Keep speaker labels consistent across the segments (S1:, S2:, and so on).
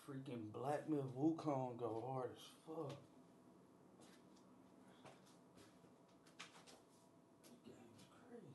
S1: Freaking Black Myth Wukong go hard as fuck. This game's crazy.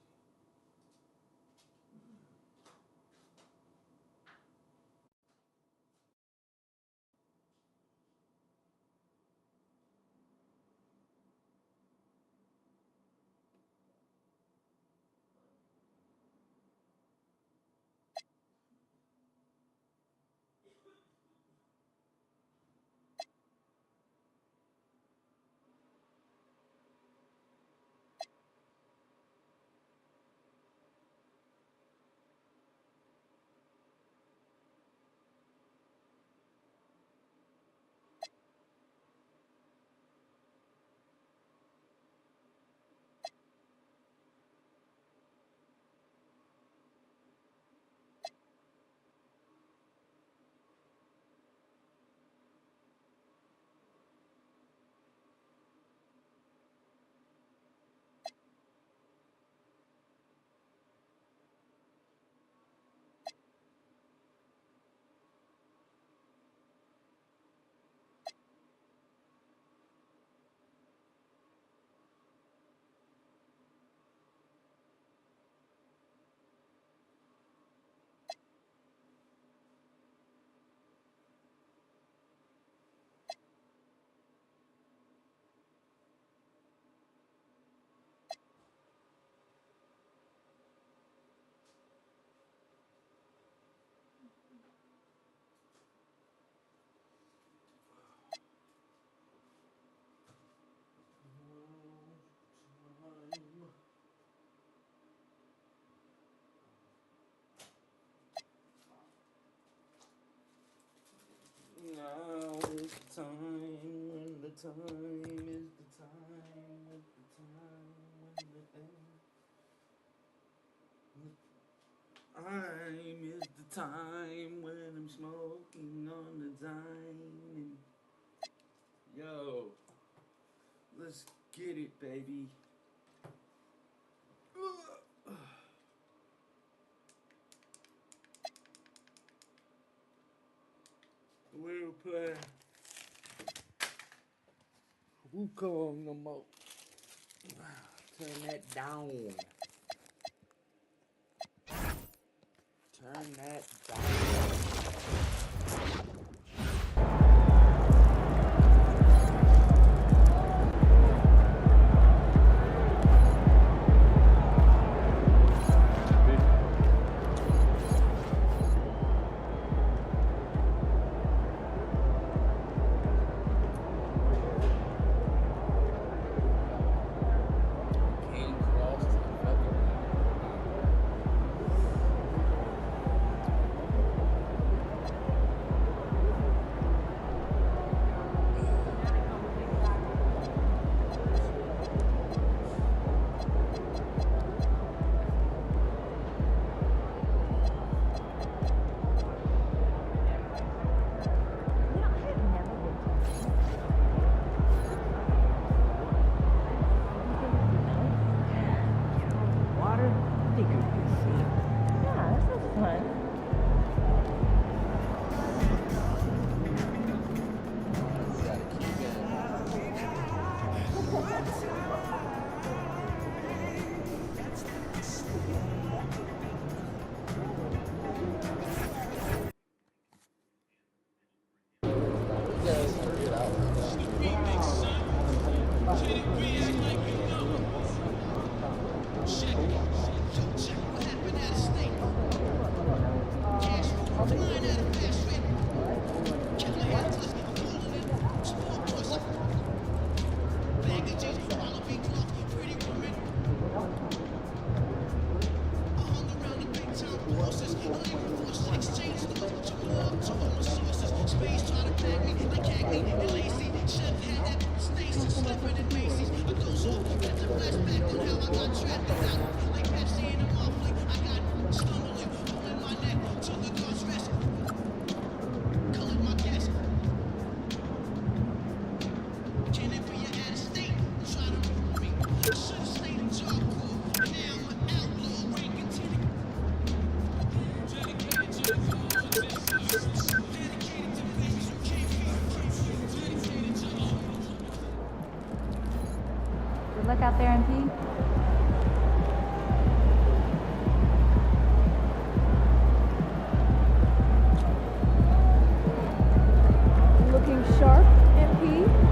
S1: Now is the time when the time is the time when the time when the time is the time when I'm smoking on the dime. Yo, let's get it, baby. We'll play Wukong no more. Turn that down. Turn that down.
S2: Slipping in Macy's, a ghost walk, catch a flashback on how I got trapped and out like Good luck out there, MP.
S3: Looking sharp, MP.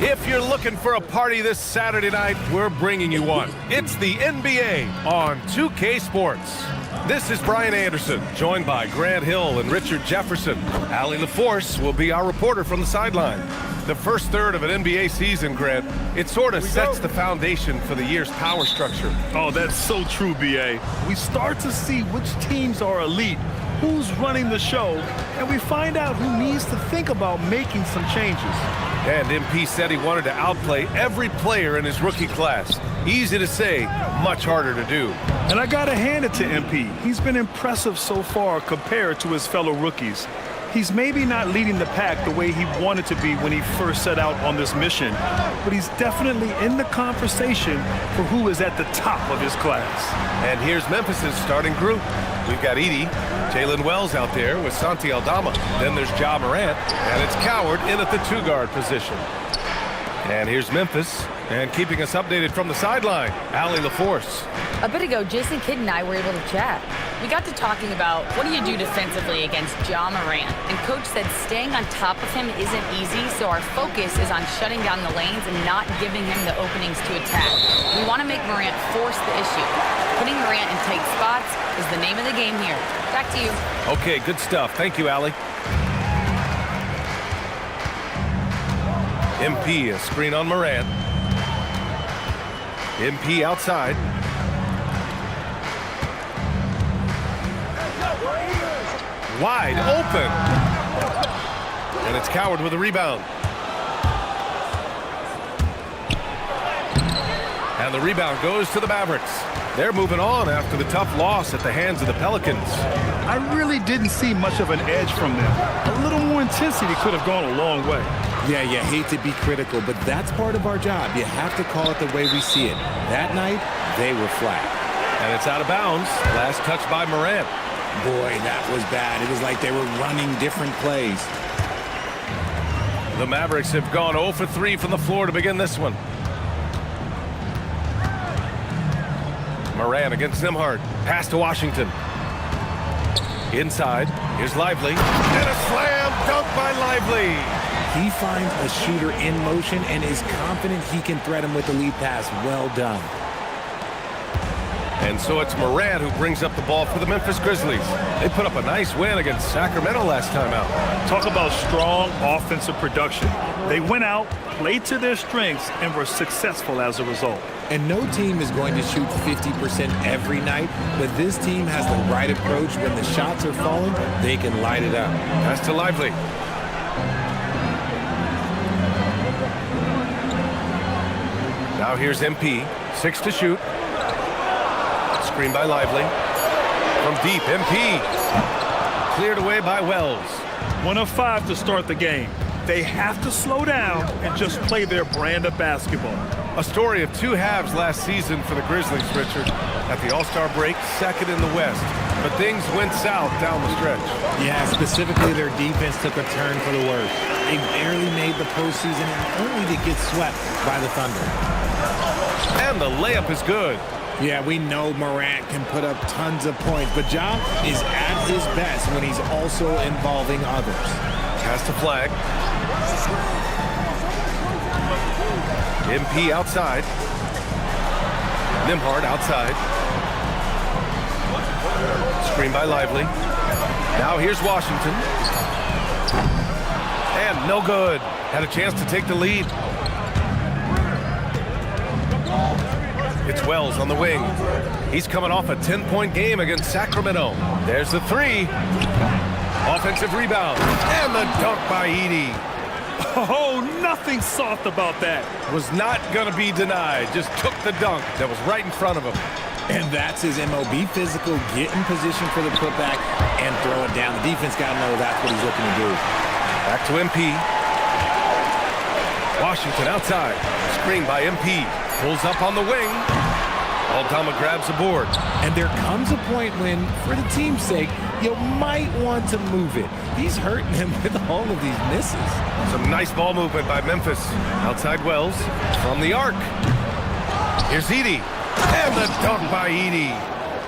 S4: If you're looking for a party this Saturday night, we're bringing you one. It's the NBA on 2K Sports. This is Brian Anderson, joined by Grant Hill and Richard Jefferson. Allie LaForce will be our reporter from the sideline. The first third of an NBA season, Grant, it sort of sets the foundation for the year's power structure.
S5: Oh, that's so true, B.A. We start to see which teams are elite, who's running the show, and we find out who needs to think about making some changes.
S4: And MP said he wanted to outplay every player in his rookie class. Easy to say, much harder to do.
S5: And I gotta hand it to MP. He's been impressive so far compared to his fellow rookies. He's maybe not leading the pack the way he wanted to be when he first set out on this mission, but he's definitely in the conversation for who is at the top of his class.
S4: And here's Memphis's starting group. We've got Edey, Jalen Wells out there with Santi Aldama. Then there's Ja Morant, and it's Coward in at the two-guard position. And here's Memphis, and keeping us updated from the sideline, Allie LaForce.
S6: A bit ago, Jason Kidd and I were able to chat. We got to talking about what do you do defensively against Ja Morant, and Coach said staying on top of him isn't easy, so our focus is on shutting down the lanes and not giving him the openings to attack. We want to make Morant force the issue. Putting Morant in tight spots is the name of the game here. Back to you.
S4: Okay, good stuff. Thank you, Allie. MP, a screen on Morant. MP outside. Wide open. And it's Coward with a rebound. And the rebound goes to the Mavericks. They're moving on after the tough loss at the hands of the Pelicans.
S5: I really didn't see much of an edge from them. A little more intensity could have gone a long way.
S7: Yeah, you hate to be critical, but that's part of our job. You have to call it the way we see it. That night, they were flat.
S4: And it's out of bounds. Last touch by Morant.
S7: Boy, that was bad. It was like they were running different plays.
S4: The Mavericks have gone 0 for 3 from the floor to begin this one. Morant against Nembhard. Pass to Washington. Inside, here's Lively. And a slam dunk by Lively.
S7: He finds a shooter in motion and is confident he can thread him with the lead pass. Well done.
S4: And so it's Morant who brings up the ball for the Memphis Grizzlies. They put up a nice win against Sacramento last time out.
S5: Talk about strong offensive production. They went out, played to their strengths, and were successful as a result.
S7: And no team is going to shoot 50% every night, but this team has the right approach. When the shots are falling, they can light it up.
S4: Pass to Lively. Now here's MP, 6 to shoot. Screen by Lively. From deep, MP. Cleared away by Wells.
S5: 1 of 5 to start the game. They have to slow down and just play their brand of basketball.
S4: A story of two halves last season for the Grizzlies, Richard. At the All-Star break, second in the West. But things went south down the stretch.
S7: Yeah, specifically their defense took a turn for the worse. They barely made the postseason and only to get swept by the Thunder.
S4: And the layup is good.
S7: Yeah, we know Morant can put up tons of points, but Ja is at his best when he's also involving others.
S4: Pass to Flag. MP outside. Nembhard outside. Screen by Lively. Now here's Washington. And no good. Had a chance to take the lead. It's Wells on the wing. He's coming off a 10-point game against Sacramento. There's the three. Offensive rebound. And the dunk by Edey.
S5: Oh, nothing soft about that.
S4: Was not going to be denied. Just took the dunk that was right in front of him.
S7: And that's his MO. Be physical, get in position for the putback, and throw it down. The defense got to know that's what he's looking to do.
S4: Back to MP. Washington outside. Screen by MP. Pulls up on the wing. Aldama grabs the board.
S7: And there comes a point when, for the team's sake, you might want to move it. He's hurting him with all of these misses.
S4: Some nice ball movement by Memphis. Outside Wells. From the arc. Here's Edey. And the dunk by Edey.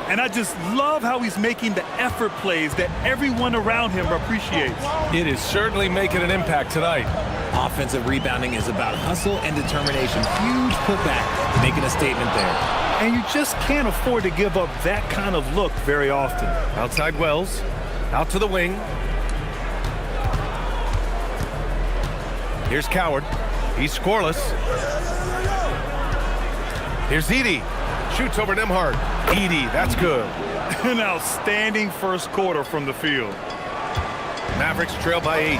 S5: And I just love how he's making the effort plays that everyone around him appreciates.
S4: It is certainly making an impact tonight.
S7: Offensive rebounding is about hustle and determination. Huge putback, making a statement there.
S5: And you just can't afford to give up that kind of look very often.
S4: Outside Wells. Out to the wing. Here's Coward. He's scoreless. Here's Edey. Shoots over Nembhard. Edey, that's good.
S5: An outstanding first quarter from the field.
S4: Mavericks trail by 8.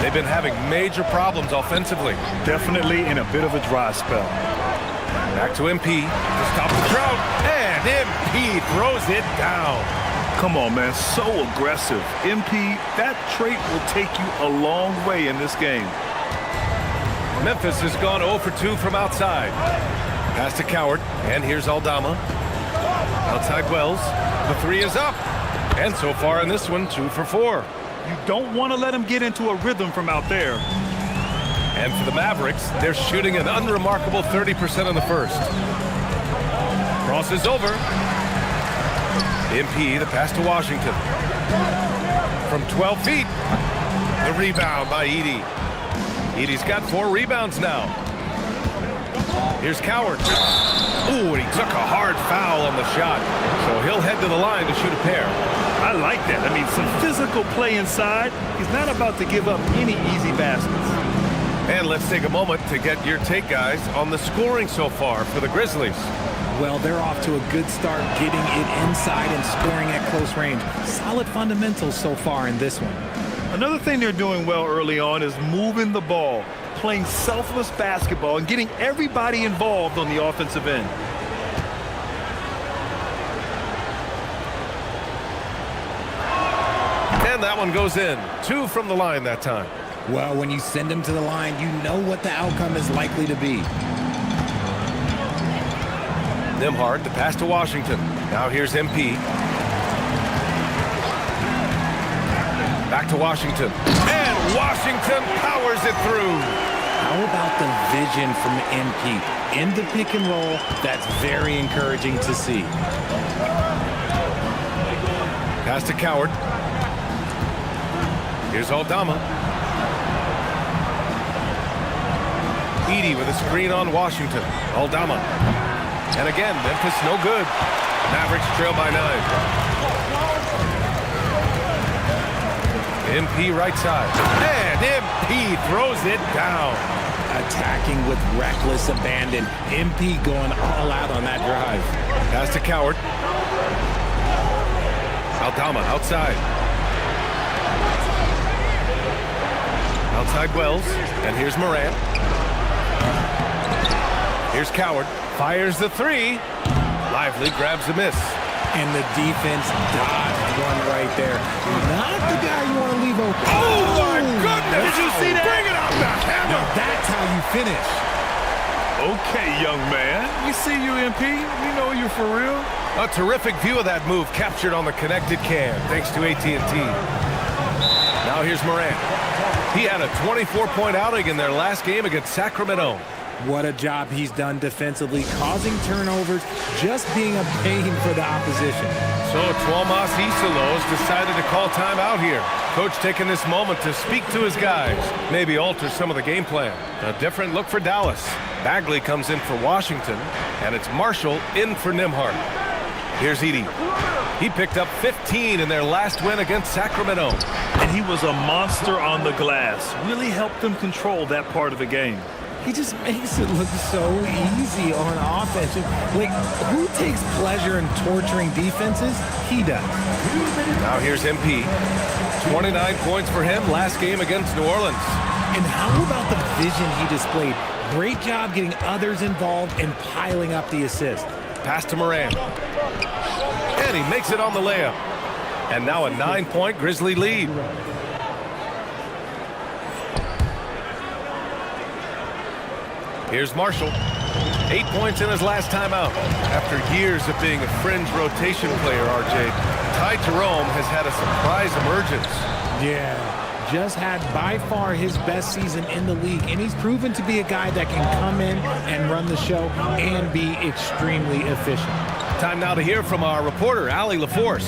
S4: They've been having major problems offensively.
S5: Definitely in a bit of a dry spell.
S4: Back to MP to stop the drought. And MP throws it down.
S5: Come on, man. So aggressive. MP, that trait will take you a long way in this game.
S4: Memphis has gone 0 for 2 from outside. Pass to Coward. And here's Aldama. Outside Wells. The three is up. And so far in this one, 2 for 4.
S5: You don't want to let him get into a rhythm from out there.
S4: And for the Mavericks, they're shooting an unremarkable 30% in the first. Crosses over. MP, the pass to Washington. From 12 feet. The rebound by Edey. Edey's got 4 rebounds now. Here's Coward. Ooh, and he took a hard foul on the shot. So he'll head to the line to shoot a pair.
S5: I like that. I mean, some physical play inside. He's not about to give up any easy baskets.
S4: And let's take a moment to get your take, guys, on the scoring so far for the Grizzlies.
S7: Well, they're off to a good start, getting it inside and scoring at close range. Solid fundamentals so far in this one.
S5: Another thing they're doing well early on is moving the ball, playing selfless basketball, and getting everybody involved on the offensive end.
S4: And that one goes in. 2 from the line that time.
S7: Well, when you send them to the line, you know what the outcome is likely to be.
S4: Nembhard, the pass to Washington. Now here's MP. Back to Washington. And Washington powers it through.
S7: How about the vision from MP? In the pick and roll, that's very encouraging to see.
S4: Pass to Coward. Here's Aldama. Edey with a screen on Washington. Aldama. And again, Memphis no good. Mavericks trail by 9. MP right side. And MP throws it down.
S7: Attacking with reckless abandon. MP going all out on that drive.
S4: Pass to Coward. Aldama outside. Outside Wells. And here's Morant. Here's Coward. Fires the 3. Lively grabs a miss.
S7: And the defense dodged one right there. Not the guy you want to leave open.
S4: Oh, my goodness!
S5: Did you see that?
S4: Bring it on the hammer!
S7: Now that's how you finish.
S5: Okay, young man. We see you, MP. We know you're for real.
S4: A terrific view of that move captured on the connected cam, thanks to AT&T. Now here's Morant. He had a 24-point outing in their last game against Sacramento.
S7: What a job he's done defensively, causing turnovers, just being a pain for the opposition.
S4: So Tuomas Isalos decided to call timeout here. Coach taking this moment to speak to his guys, maybe alter some of the game plan. A different look for Dallas. Bagley comes in for Washington, and it's Marshall in for Nembhard. Here's Edey. He picked up 15 in their last win against Sacramento.
S5: And he was a monster on the glass. Really helped them control that part of the game.
S7: He just makes it look so easy on offense. Like, who takes pleasure in torturing defenses? He does.
S4: Now here's MP. 29 points for him last game against New Orleans.
S7: And how about the vision he displayed? Great job getting others involved and piling up the assist.
S4: Pass to Morant. And he makes it on the layup. And now a 9-point Grizzly lead. Here's Marshall. 8 points in his last time out. After years of being a fringe rotation player, RJ, Ty Jerome has had a surprise emergence.
S7: Yeah, just had by far his best season in the league, and he's proven to be a guy that can come in and run the show and be extremely efficient.
S4: Time now to hear from our reporter, Allie LaForce.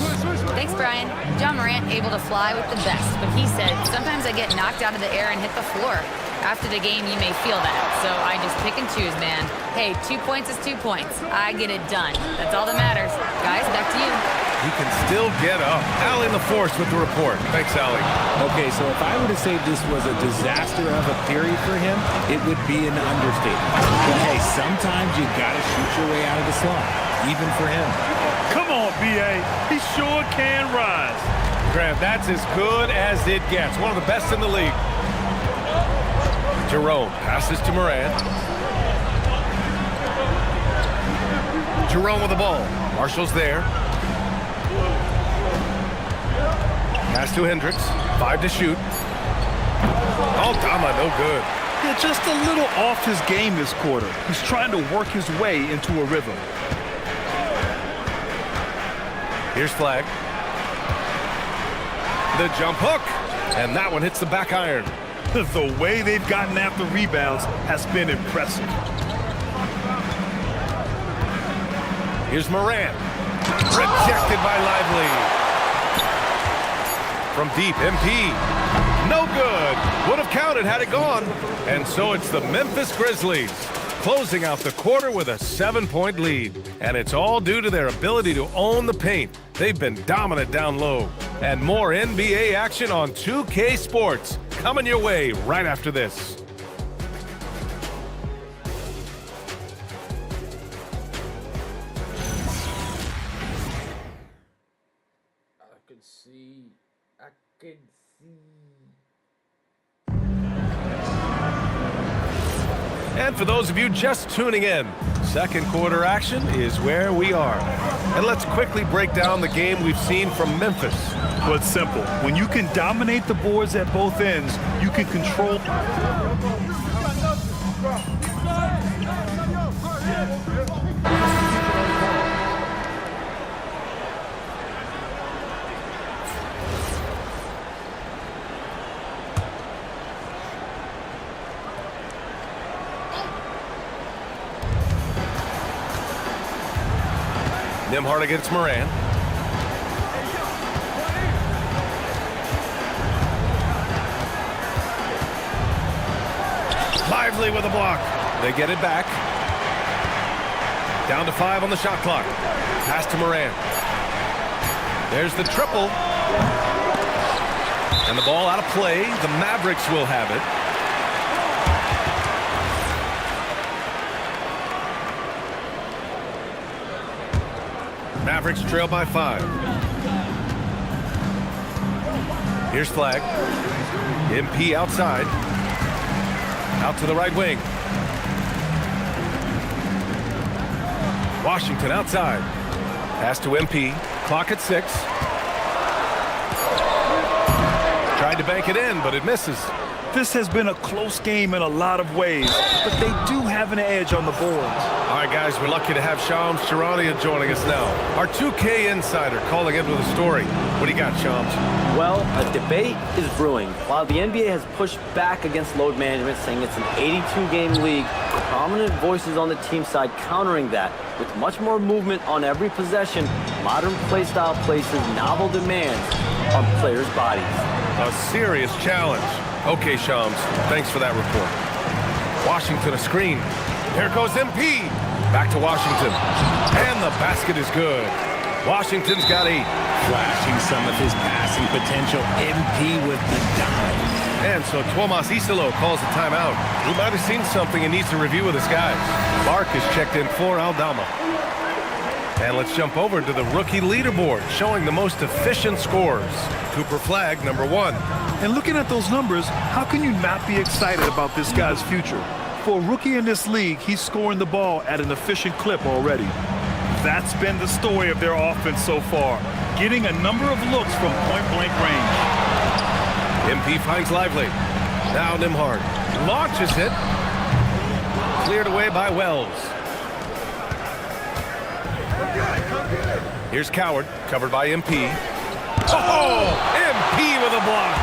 S6: Thanks, Brian. John Morant able to fly with the best, but he said, sometimes I get knocked out of the air and hit the floor. After the game, you may feel that, so I just pick and choose, man. Hey, 2 points is 2 points. I get it done. That's all that matters. Guys, back to you.
S4: He can still get up. Allie LaForce with the report. Thanks, Allie.
S7: Okay, so if I were to say this was a disaster of a period for him, it would be an understatement. But hey, sometimes you gotta shoot your way out of the slump, even for him.
S5: Come on, B.A. He sure can rise.
S4: Graham, that's as good as it gets. One of the best in the league. Jerome passes to Morant. Jerome with the ball. Marshall's there. Pass to Hendricks. 5 to shoot. Aldama, no good.
S5: Yeah, just a little off his game this quarter. He's trying to work his way into a rhythm.
S4: Here's Flag. The jump hook. And that one hits the back iron.
S5: The way they've gotten after rebounds has been impressive.
S4: Here's Morant. Rejected by Lively. From deep, MP. No good. Would have counted had it gone. And so it's the Memphis Grizzlies closing out the quarter with a 7-point lead. And it's all due to their ability to own the paint. They've been dominant down low. And more NBA action on 2K Sports coming your way right after this.
S1: I could see.
S4: And for those of you just tuning in, second quarter action is where we are. And let's quickly break down the game we've seen from Memphis.
S5: But simple. When you can dominate the boards at both ends, you can control.
S4: Nembhard against Morant. Lively with a block. They get it back. Down to 5 on the shot clock. Pass to Morant. There's the triple. And the ball out of play. The Mavericks will have it. Mavericks trail by 5. Here's Flag. MP outside. Out to the right wing. Washington outside. Pass to MP. Clock at 6. Tried to bank it in, but it misses.
S5: This has been a close game in a lot of ways, but they do have an edge on the boards.
S4: All right, guys, we're lucky to have Shams Charania joining us now. Our 2K insider calling in with a story. What do you got, Shams?
S2: Well, a debate is brewing. While the NBA has pushed back against load management, saying it's an 82-game league, prominent voices on the team side countering that. With much more movement on every possession, modern play style places novel demands on players' bodies.
S4: A serious challenge. Okay, Shams, thanks for that report. Washington a screen. Here goes MP. Back to Washington. And the basket is good. Washington's got 8.
S7: Flashing some of his passing potential. MP with the dime.
S4: And so Tuomas Isalo calls a timeout. He might have seen something and needs to review with his guys. Mark is checked in for Aldama. And let's jump over to the rookie leaderboard, showing the most efficient scores. Cooper Flag, number 1.
S5: And looking at those numbers, how can you not be excited about this guy's future? For a rookie in this league, he's scoring the ball at an efficient clip already. That's been the story of their offense so far, getting a number of looks from point-blank range.
S4: MP finds Lively. Now Nembhard launches it. Cleared away by Wells. Here's Coward, covered by MP. Oh, MP with a block.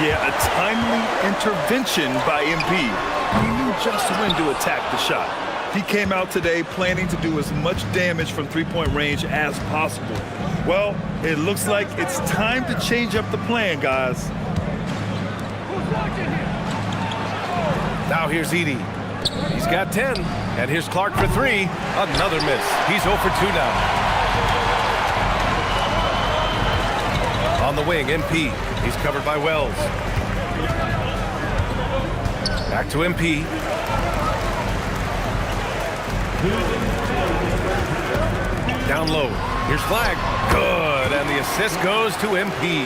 S5: Yeah, a timely intervention by MP. He knew just when to attack the shot. He came out today planning to do as much damage from three-point range as possible. Well, it looks like it's time to change up the plan, guys.
S4: Now here's Edey. He's got 10. And here's Clark for 3. Another miss. He's 0 for 2 now. On the wing, MP. He's covered by Wells. Back to MP. Down low. Here's Flag. Good. And the assist goes to MP.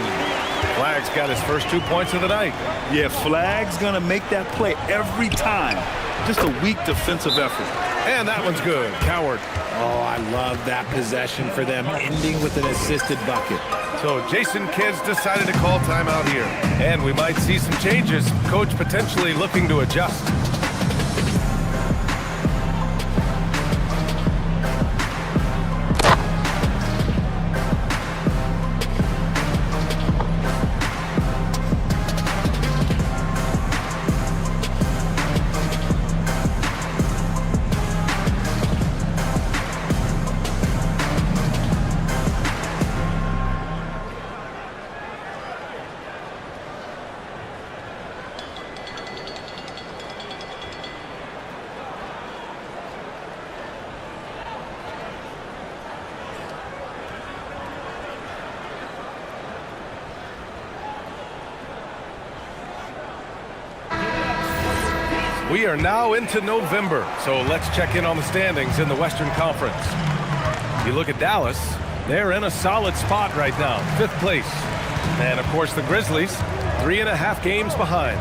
S4: Flag's got his first 2 points of the night.
S5: Yeah, Flag's going to make that play every time. Just a weak defensive effort.
S4: And that one's good. Coward.
S7: Oh, I love that possession for them, ending with an assisted bucket.
S4: So Jason Kidd's decided to call timeout here. And we might see some changes. Coach potentially looking to adjust. We are now into November, so let's check in on the standings in the Western Conference. You look at Dallas, they're in a solid spot right now, 5th place. And of course the Grizzlies, 3.5 games behind.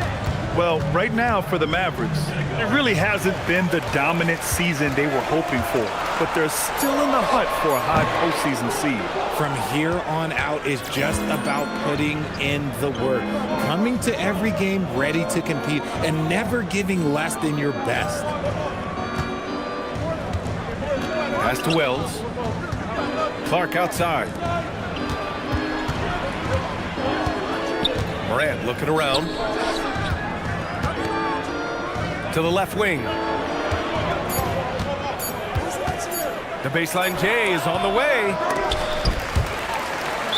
S5: Well, right now for the Mavericks, it really hasn't been the dominant season they were hoping for, but they're still in the hunt for a high postseason seed.
S7: From here on out is just about putting in the work, coming to every game ready to compete, and never giving less than your best.
S4: Pass to Wells. Clark outside. Morant looking around. To the left wing. The baseline J is on the way.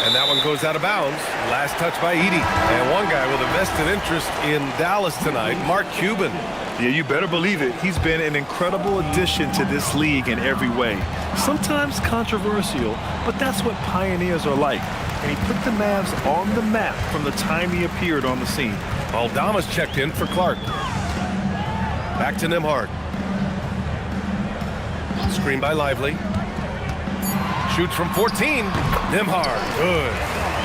S4: And that one goes out of bounds. Last touch by Edey. And one guy with a vested interest in Dallas tonight, Mark Cuban.
S5: Yeah, you better believe it. He's been an incredible addition to this league in every way. Sometimes controversial, but that's what pioneers are like. And he put the Mavs on the map from the time he appeared on the scene.
S4: Aldama's checked in for Clark. Back to Nembhard. Screen by Lively. Shoots from 14. Nembhard, good.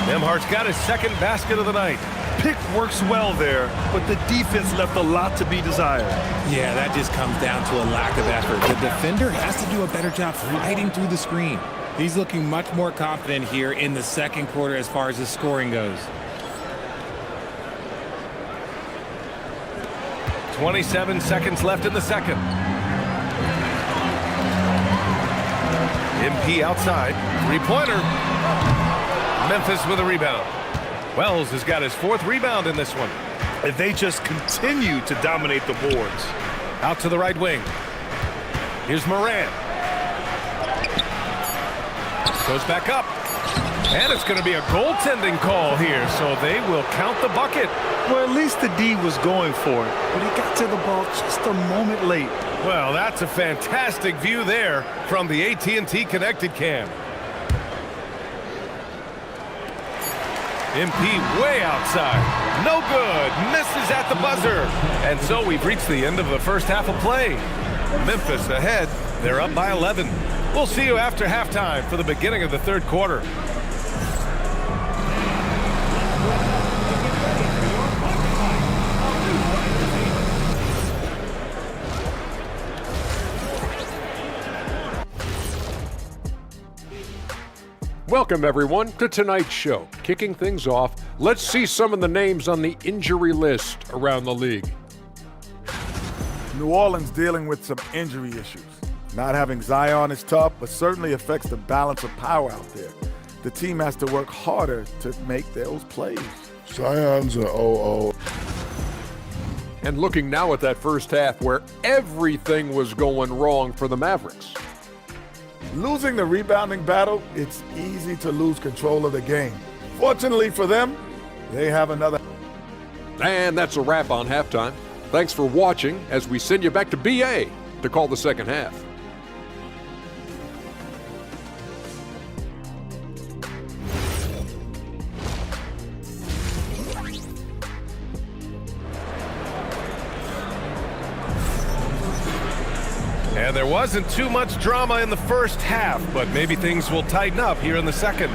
S4: Nembhard's got his second basket of the night.
S5: Pick works well there, but the defense left a lot to be desired.
S7: Yeah, that just comes down to a lack of effort. The defender has to do a better job fighting through the screen. He's looking much more confident here in the second quarter as far as his scoring goes.
S4: 27 seconds left in the second. MP outside. Three-pointer. Memphis with a rebound. Wells has got his fourth rebound in this one.
S5: And they just continue to dominate the boards.
S4: Out to the right wing. Here's Morant. Goes back up. And it's going to be a goaltending call here, so they will count the bucket.
S5: Well, at least the D was going for it, but he got to the ball just a moment late.
S4: Well, that's a fantastic view there from the AT&T Connected Cam. MP way outside. No good. Misses at the buzzer. And so we've reached the end of the first half of play. Memphis ahead. They're up by 11. We'll see you after halftime for the beginning of the third quarter.
S8: Welcome, everyone, to tonight's show. Kicking things off, let's see some of the names on the injury list around the league.
S9: New Orleans dealing with some injury issues. Not having Zion is tough, but certainly affects the balance of power out there. The team has to work harder to make those plays.
S10: Zion's an 0-0.
S8: And looking now at that first half where everything was going wrong for the Mavericks.
S9: Losing the rebounding battle, it's easy to lose control of the game. Fortunately for them, they have another.
S8: And that's a wrap on halftime. Thanks for watching as we send you back to BA to call the second half.
S4: And there wasn't too much drama in the first half, but maybe things will tighten up here in the second.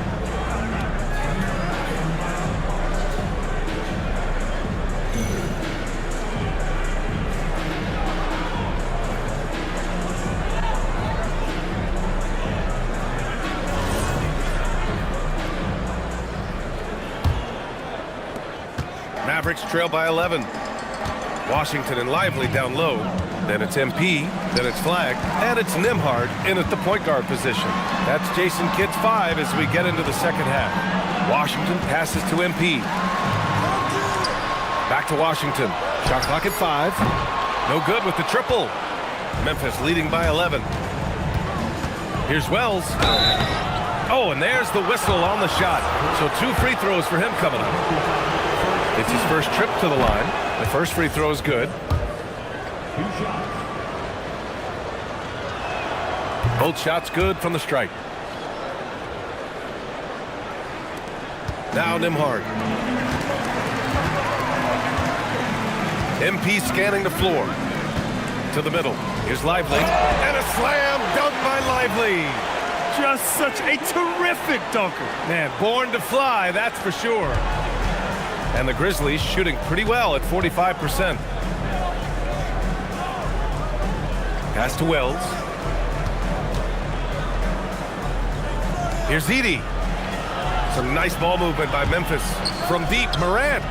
S4: Mavericks trail by 11. Washington and Lively down low. Then it's MP, then it's Flag, and it's Nembhard in at the point guard position. That's Jason Kidd's 5 as we get into the second half. Washington passes to MP. Back to Washington. Shot clock at 5. No good with the triple. Memphis leading by 11. Here's Wells. Oh, and there's the whistle on the shot. So 2 free throws for him coming up. It's his first trip to the line. The first free throw is good. Both shots good from the stripe. Now Nembhard. MP scanning the floor. To the middle. Here's Lively. And a slam dunk by Lively.
S5: Just such a terrific dunker.
S4: Man, born to fly, that's for sure. And the Grizzlies shooting pretty well at 45%. Pass to Wells. Here's Edey. Some nice ball movement by Memphis. From deep, Morant.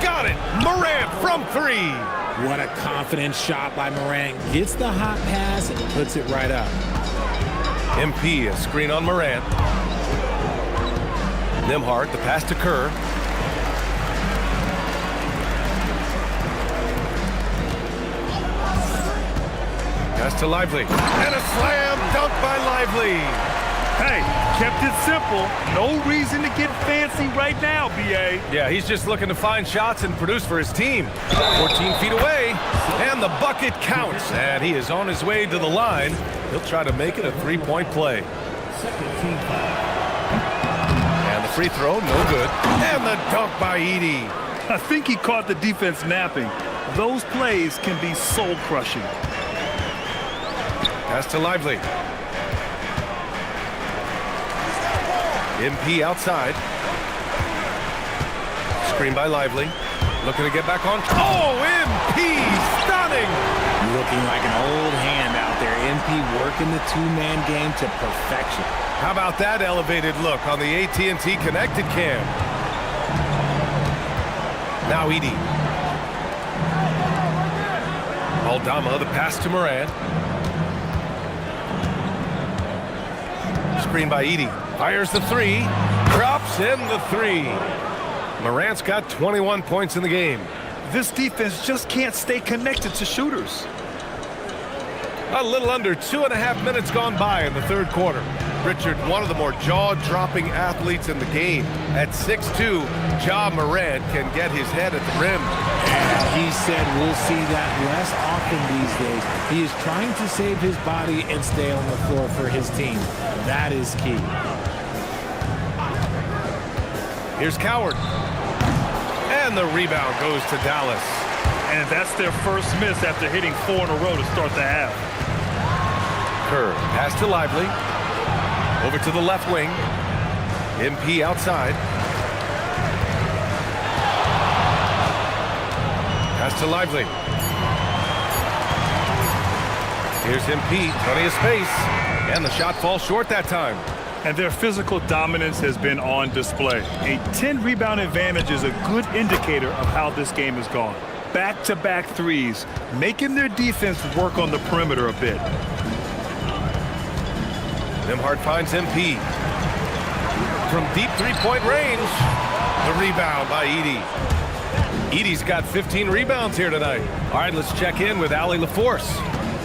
S4: Got it! Morant from 3.
S7: What a confident shot by Morant. Gets the hot pass and puts it right up.
S4: MP, a screen on Morant. Nembhard, the pass to Kerr. Pass to Lively. And a slam dunk by Lively.
S5: Hey, kept it simple. No reason to get fancy right now, B.A.
S4: Yeah, he's just looking to find shots and produce for his team. 14 feet away, and the bucket counts. And he is on his way to the line. He'll try to make it a three-point play. And the free throw, no good. And the dunk by Edey.
S5: I think he caught the defense napping. Those plays can be soul-crushing.
S4: Pass to Lively. MP outside. Screen by Lively. Looking to get back on. Oh, MP! Stunning!
S7: Looking like an old hand out there. MP working the two-man game to perfection.
S4: How about that elevated look on the AT&T Connected Cam? Now Edey. Aldama, the pass to Morant. Screen by Edey. Fires the three. Drops in the three. Morant's got 21 points in the game.
S5: This defense just can't stay connected to shooters.
S4: A little under 2.5 minutes gone by in the third quarter. Richard, one of the more jaw-dropping athletes in the game. At 6'2", Ja Morant can get his head at the rim.
S7: And he said we'll see that less often these days. He is trying to save his body and stay on the floor for his team. That is key.
S4: Here's Coward. And the rebound goes to Dallas.
S5: And that's their first miss after hitting 4 in a row to start the half.
S4: Kerr, pass to Lively. Over to the left wing. MP outside. Pass to Lively. Here's MP, plenty of space. And the shot falls short that time.
S5: And their physical dominance has been on display. A 10-rebound advantage is a good indicator of how this game has gone. Back-to-back threes, making their defense work on the perimeter a bit.
S4: Nembhard finds MP. From deep three-point range, the rebound by Edey. Edey's got 15 rebounds here tonight. All right, let's check in with Allie LaForce.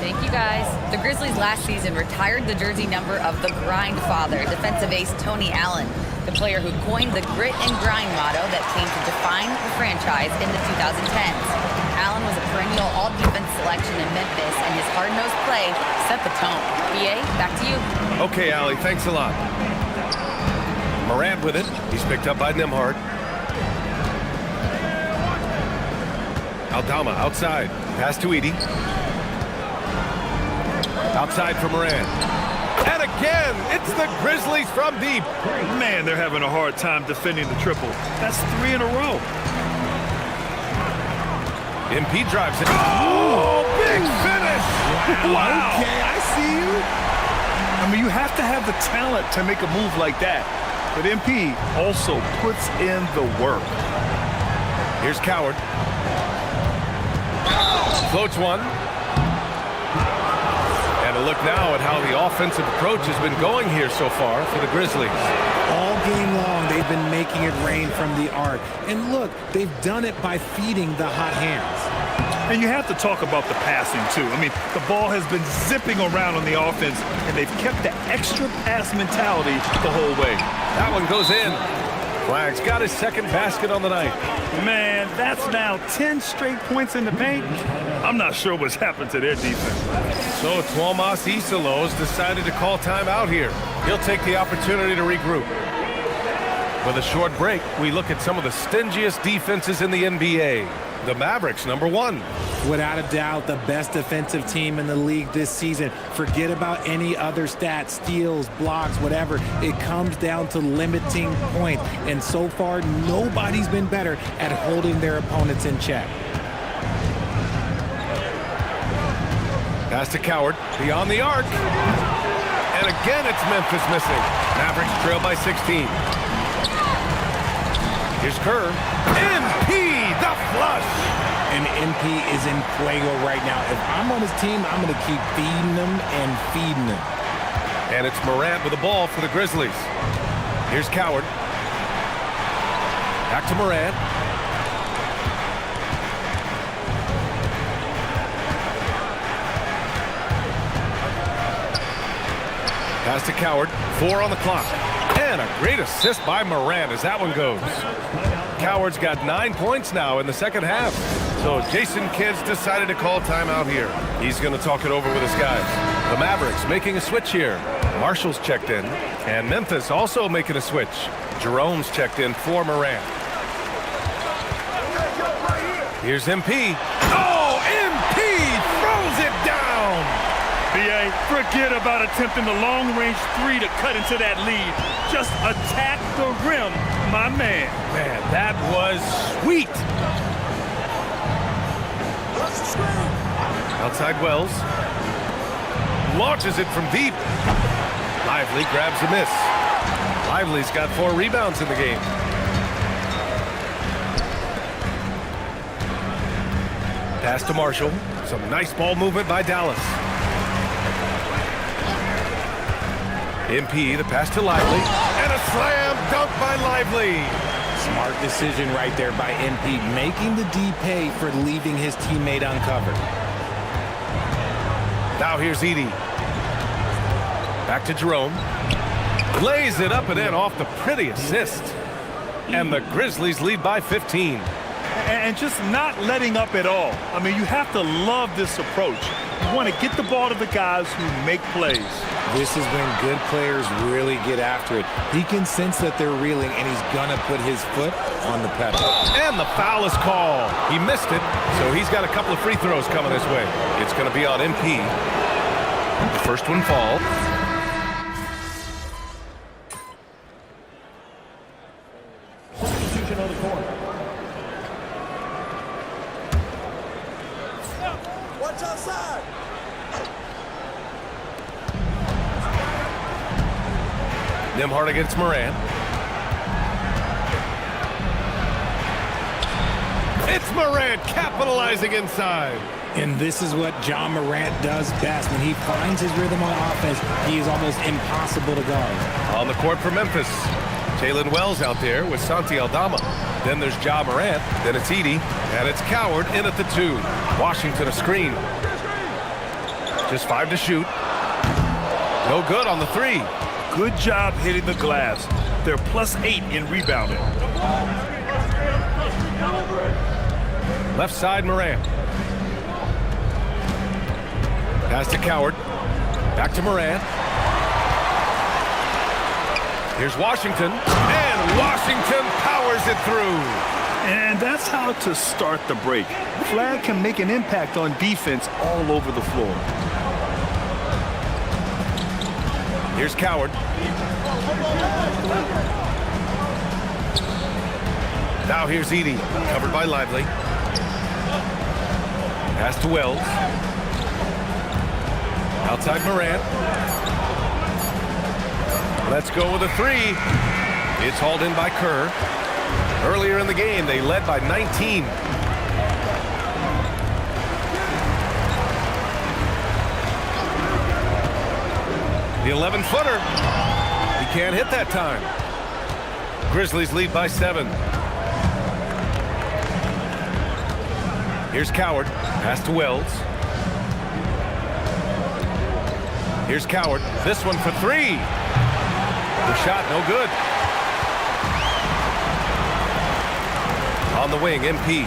S6: Thank you, guys. The Grizzlies last season retired the jersey number of the grind father, defensive ace Tony Allen, the player who coined the grit and grind motto that came to define the franchise in the 2010s. Allen was a perennial all-defense selection in Memphis, and his hard-nosed play set the tone. BA, back to you.
S4: Okay, Allie, thanks a lot. Morant with it. He's picked up by Nembhard. Aldama outside. Pass to Edey. Outside for Morant. And again, it's the Grizzlies from deep.
S5: Man, they're having a hard time defending the triple. That's 3 in a row.
S4: MP drives it. Oh, big finish!
S5: Wow. Okay, I see you. I mean, you have to have the talent to make a move like that. But MP also puts in the work.
S4: Here's Coward. Floats one. And a look now at how the offensive approach has been going here so far for the Grizzlies.
S7: All game long, they've been making it rain from the arc. And look, they've done it by feeding the hot hands.
S5: And you have to talk about the passing, too. I mean, the ball has been zipping around on the offense, and they've kept the extra pass mentality the whole way.
S4: That one goes in. Flag's got his second basket on the night.
S5: Man, that's now 10 straight points in the paint. I'm not sure what's happened to their defense.
S4: So Tuomas Isalos decided to call timeout here. He'll take the opportunity to regroup. With a short break, we look at some of the stingiest defenses in the NBA. The Mavericks, number 1.
S7: Without a doubt, the best defensive team in the league this season. Forget about any other stats, steals, blocks, whatever. It comes down to limiting points. And so far, nobody's been better at holding their opponents in check.
S4: Pass to Coward, beyond the arc. And again, it's Memphis missing. Mavericks trail by 16. Here's Kerr. MP, the flush.
S7: And MP is in fuego right now. If I'm on his team, I'm going to keep feeding them and feeding them.
S4: And it's Morant with the ball for the Grizzlies. Here's Coward. Back to Morant. Pass to Coward. 4 on the clock. And a great assist by Morant as that one goes. Coward's got 9 points now in the second half. So Jason Kidd's decided to call timeout here. He's going to talk it over with his guys. The Mavericks making a switch here. Marshall's checked in. And Memphis also making a switch. Jerome's checked in for Morant. Here's MP. Oh, MP throws it down.
S5: B.A., forget about attempting the long-range 3 to cut into that lead. Just attack the rim, my man.
S4: Man, that was sweet. Outside Wells. Launches it from deep. Lively grabs a miss. Lively's got 4 rebounds in the game. Pass to Marshall. Some nice ball movement by Dallas. MP, the pass to Lively. And a slam dunk by Lively.
S7: Smart decision right there by MP, making the D pay for leaving his teammate uncovered.
S4: Now here's Edey. Back to Jerome. Lays it up and in off the pretty assist. And the Grizzlies lead by 15.
S5: And just not letting up at all. I mean, you have to love this approach. You want to get the ball to the guys who make plays.
S7: This is when good players really get after it. He can sense that they're reeling, and he's going to put his foot on the pedal.
S4: And the foul is called. He missed it, so he's got a couple of free throws coming his way. It's going to be on MP. The first one falls.
S11: Watch outside.
S4: Nembhard against Morant. It's Morant capitalizing inside.
S7: And this is what John Morant does best. When he finds his rhythm on offense, he is almost impossible to guard.
S4: On the court for Memphis. Jalen Wells out there with Santi Aldama. Then there's Ja Morant. Then it's Edey. And it's Coward in at the 2. Washington a screen. Just 5 to shoot. No good on the 3.
S5: Good job hitting the glass. They're +8 in rebounding.
S4: Left side Morant. Pass to Coward. Back to Morant. Here's Washington. And Washington powers it through.
S5: And that's how to start the break. Flag can make an impact on defense all over the floor.
S4: Here's Coward. Now here's Edey, covered by Lively. Pass to Wells. Outside Morant. Let's go with a 3. It's hauled in by Kerr. Earlier in the game, they led by 19. The 11-footer. He can't hit that time. Grizzlies lead by 7. Here's Coward. Pass to Wells. Here's Coward. This one for 3. The shot no good. On the wing, MP.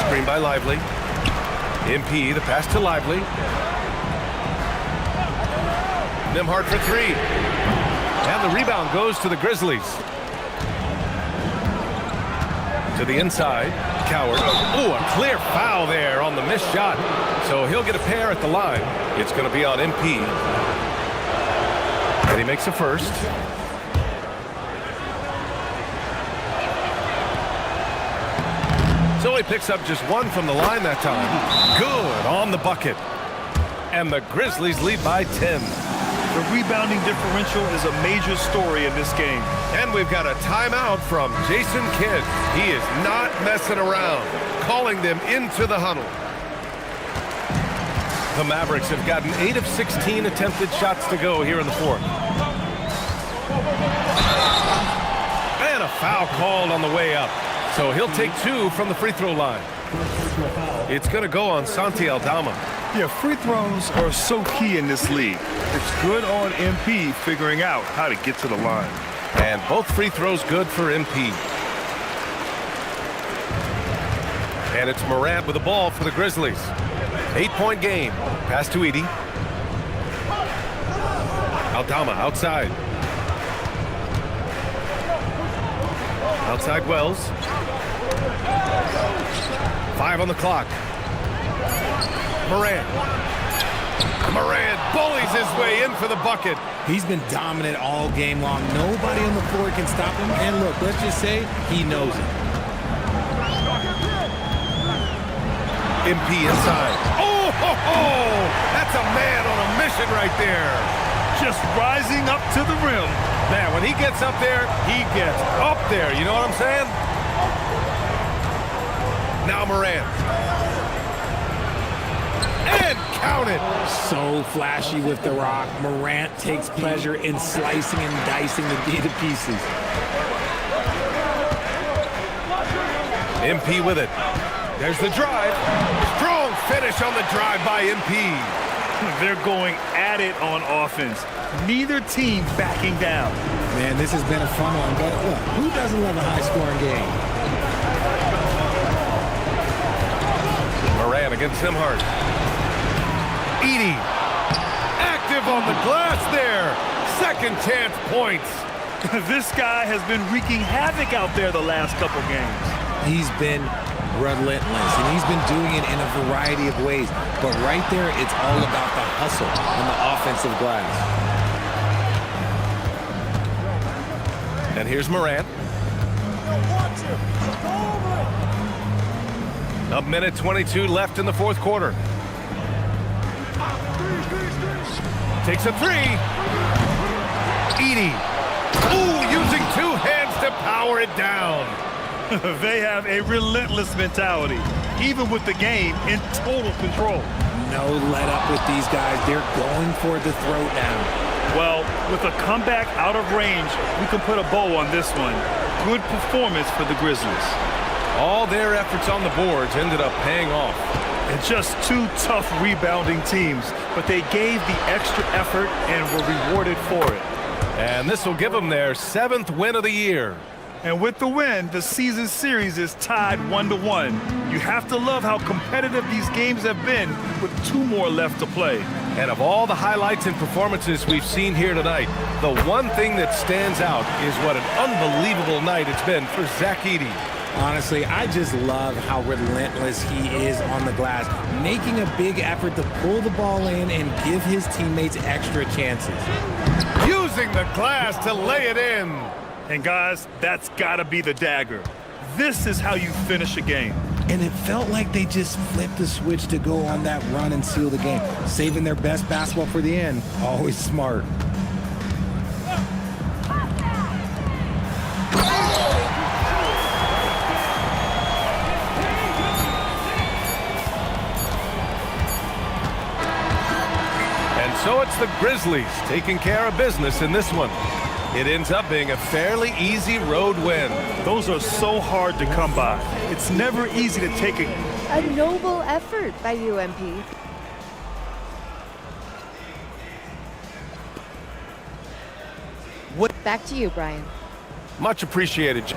S4: Screen by Lively. MP, the pass to Lively. Nembhard for 3. And the rebound goes to the Grizzlies. To the inside, Coward. Ooh, a clear foul there on the missed shot. So he'll get a pair at the line. It's going to be on MP. And he makes a first. So he picks up just 1 from the line that time. Good on the bucket. And the Grizzlies lead by 10.
S5: The rebounding differential is a major story in this game.
S4: And we've got a timeout from Jason Kidd. He is not messing around, calling them into the huddle. The Mavericks have gotten 8 of 16 attempted shots to go here in the 4th. And a foul called on the way up. So he'll take 2 from the free throw line. It's going to go on Santi Aldama.
S5: Yeah, free throws are so key in this league. It's good on MP figuring out how to get to the line.
S4: And both free throws good for MP. And it's Morant with the ball for the Grizzlies. 8-point game. Pass to Edey. Aldama outside. Outside Wells. 5 on the clock. Morant bullies his way in for the bucket.
S7: He's been dominant all game long. Nobody on the floor can stop him. And look, let's just say he knows it.
S4: MP inside. Oh, ho, ho! That's a man on a mission right there.
S5: Just rising up to the rim.
S4: Man, when he gets up there, he gets up there. You know what I'm saying? Now Morant. And count it.
S7: So flashy with the rock. Morant takes pleasure in slicing and dicing the D to pieces.
S4: MP with it. There's the drive. Strong finish on the drive by MP.
S5: They're going at it on offense. Neither team backing down.
S7: Man, this has been a fun one, but look, who doesn't love a high-scoring game?
S4: Morant against Simhart. Edey. Active on the glass there. Second chance points.
S5: This guy has been wreaking havoc out there the last couple games.
S7: He's been relentless, and he's been doing it in a variety of ways. But right there, it's all about the hustle on the offensive glass.
S4: And here's Morant. A minute 22 left in the fourth quarter. Takes a three. Edey. Ooh, using two hands to power it down.
S5: They have a relentless mentality, even with the game in total control.
S7: No let up with these guys. They're going for the throat now.
S5: Well, with a comeback out of range, we can put a bow on this one. Good performance for the Grizzlies.
S4: All their efforts on the boards ended up paying off.
S5: And just two tough rebounding teams, but they gave the extra effort and were rewarded for it.
S4: And this will give them their 7th win of the year.
S5: And with the win, the season series is tied 1-1. You have to love how competitive these games have been with 2 more left to play.
S4: And of all the highlights and performances we've seen here tonight, the one thing that stands out is what an unbelievable night it's been for Zach Edey.
S7: Honestly, I just love how relentless he is on the glass, making a big effort to pull the ball in and give his teammates extra chances.
S4: Using the glass to lay it in.
S5: And guys, that's gotta be the dagger. This is how you finish a game.
S7: And it felt like they just flipped the switch to go on that run and seal the game, saving their best basketball for the end. Always smart.
S4: And so it's the Grizzlies taking care of business in this one. It ends up being a fairly easy road win.
S5: Those are so hard to come by. It's never easy to take a
S3: noble effort by UMP. Back to you, Brian.
S4: Much appreciated.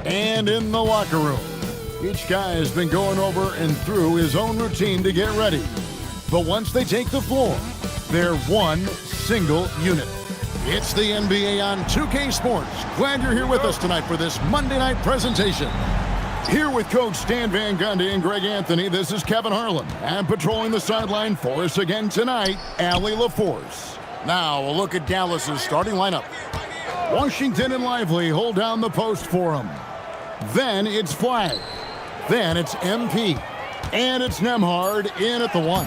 S12: And in the locker room, each guy has been going over and through his own routine to get ready. But once they take the floor, they're one single unit. It's the NBA on 2K Sports. Glad you're here with us tonight for this Monday night presentation. Here with Coach Stan Van Gundy and Greg Anthony, this is Kevin Harlan. And patrolling the sideline for us again tonight, Allie LaForce. Now a look at Dallas's starting lineup. Washington and Lively hold down the post for him. Then it's Flagg. Then it's MP. And it's Nembhard in at the 1.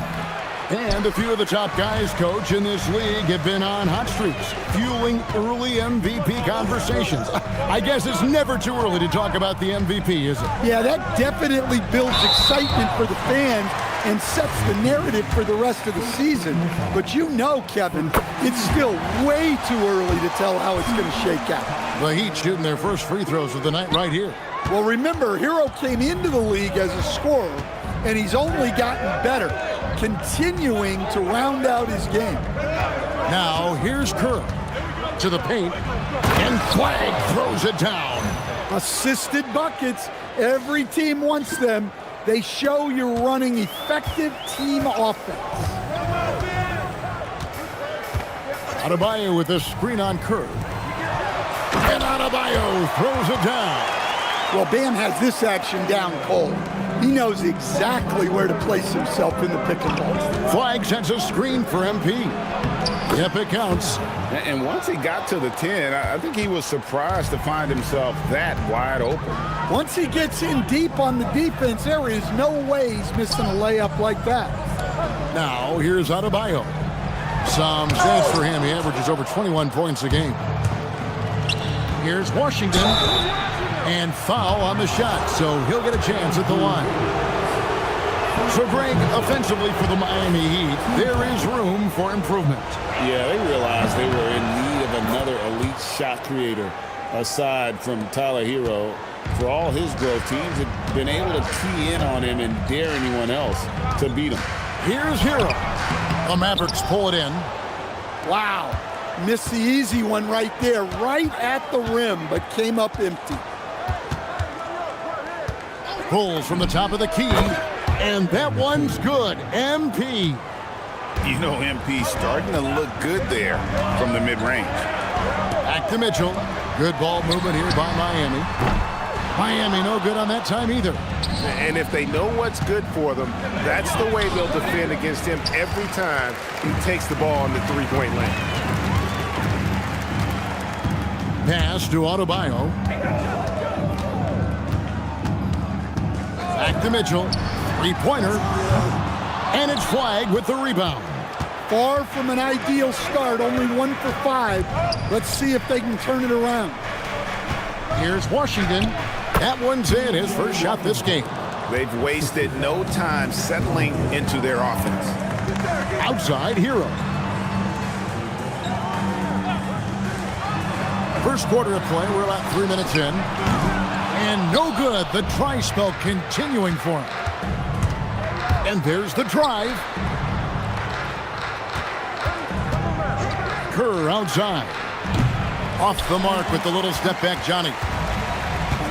S12: And a few of the top guys, Coach, in this league have been on hot streaks, fueling early MVP conversations. I guess it's never too early to talk about the MVP, is it?
S13: Yeah, that definitely builds excitement for the fans and sets the narrative for the rest of the season. But you know, Kevin, it's still way too early to tell how it's going to shake out.
S12: The Heat shooting their first free throws of the night right here.
S13: Well, remember, Hero came into the league as a scorer, and he's only gotten better, continuing to round out his game.
S12: Now, here's Kerr to the paint, and Flagg throws it down.
S13: Assisted buckets. Every team wants them. They show you're running effective team offense.
S12: Adebayo with a screen on Kerr. And Adebayo throws it down.
S13: Well, Bam has this action down cold. He knows exactly where to place himself in the pick and roll.
S12: Flagg sends a screen for MP. Yep, it counts.
S14: And once he got to the 10, I think he was surprised to find himself that wide open.
S13: Once he gets in deep on the defense, there is no way he's missing a layup like that.
S12: Now, here's Adebayo. Some stats for him. He averages over 21 points a game. Here's Washington. And foul on the shot, so he'll get a chance at the line. So, Greg, offensively for the Miami Heat, there is room for improvement.
S14: Yeah, they realized they were in need of another elite shot creator aside from Tyler Hero. For all his growth, teams have been able to key in on him and dare anyone else to beat him.
S12: Here's Hero. The Mavericks pull it in.
S13: Wow. Missed the easy one right there, right at the rim, but came up empty.
S12: Pulls from the top of the key, and that one's good. MP.
S14: You know, MP starting to look good there from the mid-range.
S12: Back to Mitchell. Good ball movement here by Miami. Miami no good on that time either.
S14: And if they know what's good for them, that's the way they'll defend against him every time he takes the ball in the three-point lane.
S12: Pass to Adebayo. Back to Mitchell. Three-pointer. And it's Flagg with the rebound.
S13: Far from an ideal start, only 1 for 5. Let's see if they can turn it around.
S12: Here's Washington. That one's in, his first shot this game.
S14: They've wasted no time settling into their offense.
S12: Outside, Hero. First quarter of play, we're about 3 minutes in. And no good, the try spell continuing for him. And there's the drive. Kerr outside. Off the mark with the little step back, Johnny.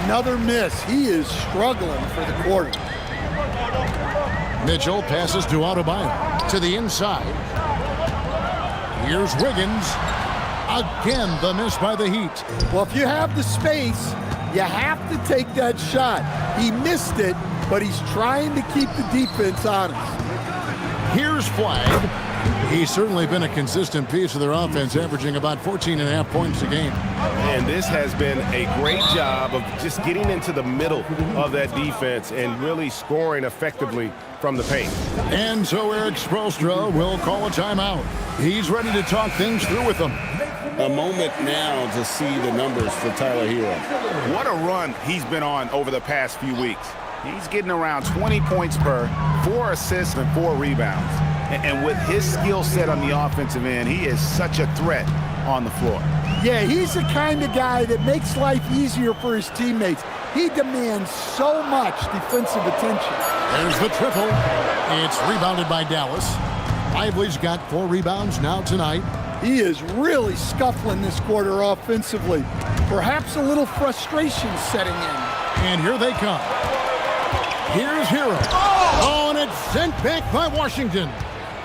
S13: Another miss. He is struggling for the quarter.
S12: Mitchell passes to Adebayo to the inside. Here's Wiggins. Again, the miss by the Heat.
S13: Well, if you have the space, you have to take that shot. He missed it, but he's trying to keep the defense honest.
S12: Here's Flagg. He's certainly been a consistent piece of their offense, averaging about 14.5 points a game.
S14: And this has been a great job of just getting into the middle of that defense and really scoring effectively from the paint.
S12: And so Eric Spoelstra will call a timeout. He's ready to talk things through with them.
S14: A moment now to see the numbers for Tyler Hero. What a run he's been on over the past few weeks. He's getting around 20 points per, 4 assists and 4 rebounds. And with his skill set on the offensive end, he is such a threat on the floor.
S13: Yeah, he's the kind of guy that makes life easier for his teammates. He demands so much defensive attention.
S12: There's the triple. It's rebounded by Dallas. Lively's got 4 rebounds now tonight.
S13: He is really scuffling this quarter offensively. Perhaps a little frustration setting in.
S12: And here they come. Here's Hero. Oh, and it's sent back by Washington.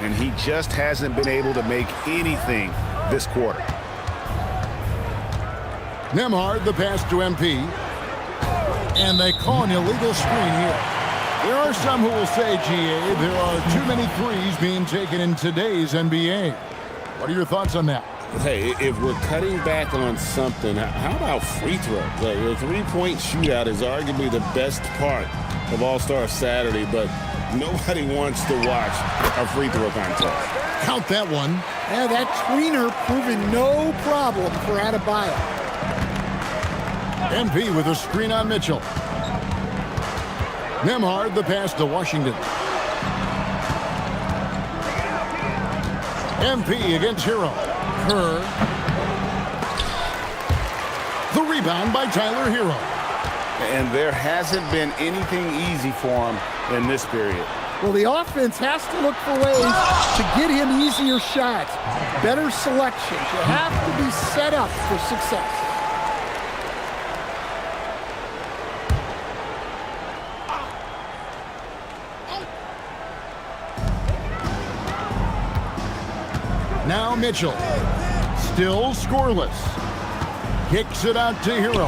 S14: And he just hasn't been able to make anything this quarter.
S12: Nembhard, the pass to MP. And they call an illegal screen here. There are some who will say, GA, there are too many threes being taken in today's NBA. What are your thoughts on that?
S14: Hey, if we're cutting back on something, how about free throw? The three-point shootout is arguably the best part of All-Star Saturday, but nobody wants to watch a free throw contest.
S12: Count that one.
S13: Yeah, that tweener proving no problem for Adebayo.
S12: MP with a screen on Mitchell. Nembhard, the pass to Washington. MP against Hero. Kerr. The rebound by Tyler Hero.
S14: And there hasn't been anything easy for him in this period.
S13: Well, the offense has to look for ways to get him easier shots, better selections. You have to be set up for success.
S12: Now Mitchell, still scoreless. Kicks it out to Hero.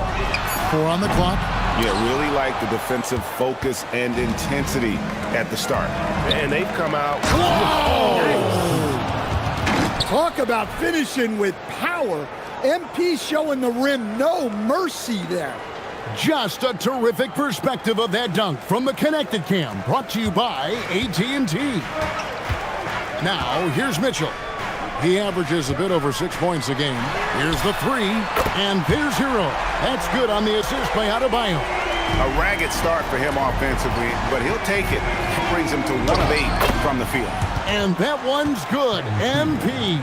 S12: 4 on the clock.
S14: Yeah, really like the defensive focus and intensity at the start. And they've come out.
S13: Whoa! Talk about finishing with power. MP showing the rim no mercy there.
S12: Just a terrific perspective of that dunk from the Connected Cam, brought to you by AT&T. Now, here's Mitchell. He averages a bit over 6 points a game. Here's the three, and there's Hero. That's good on the assist by Adebayo.
S14: A ragged start for him offensively, but he'll take it. It brings him to 1 of 8 from the field.
S12: And that one's good. MP.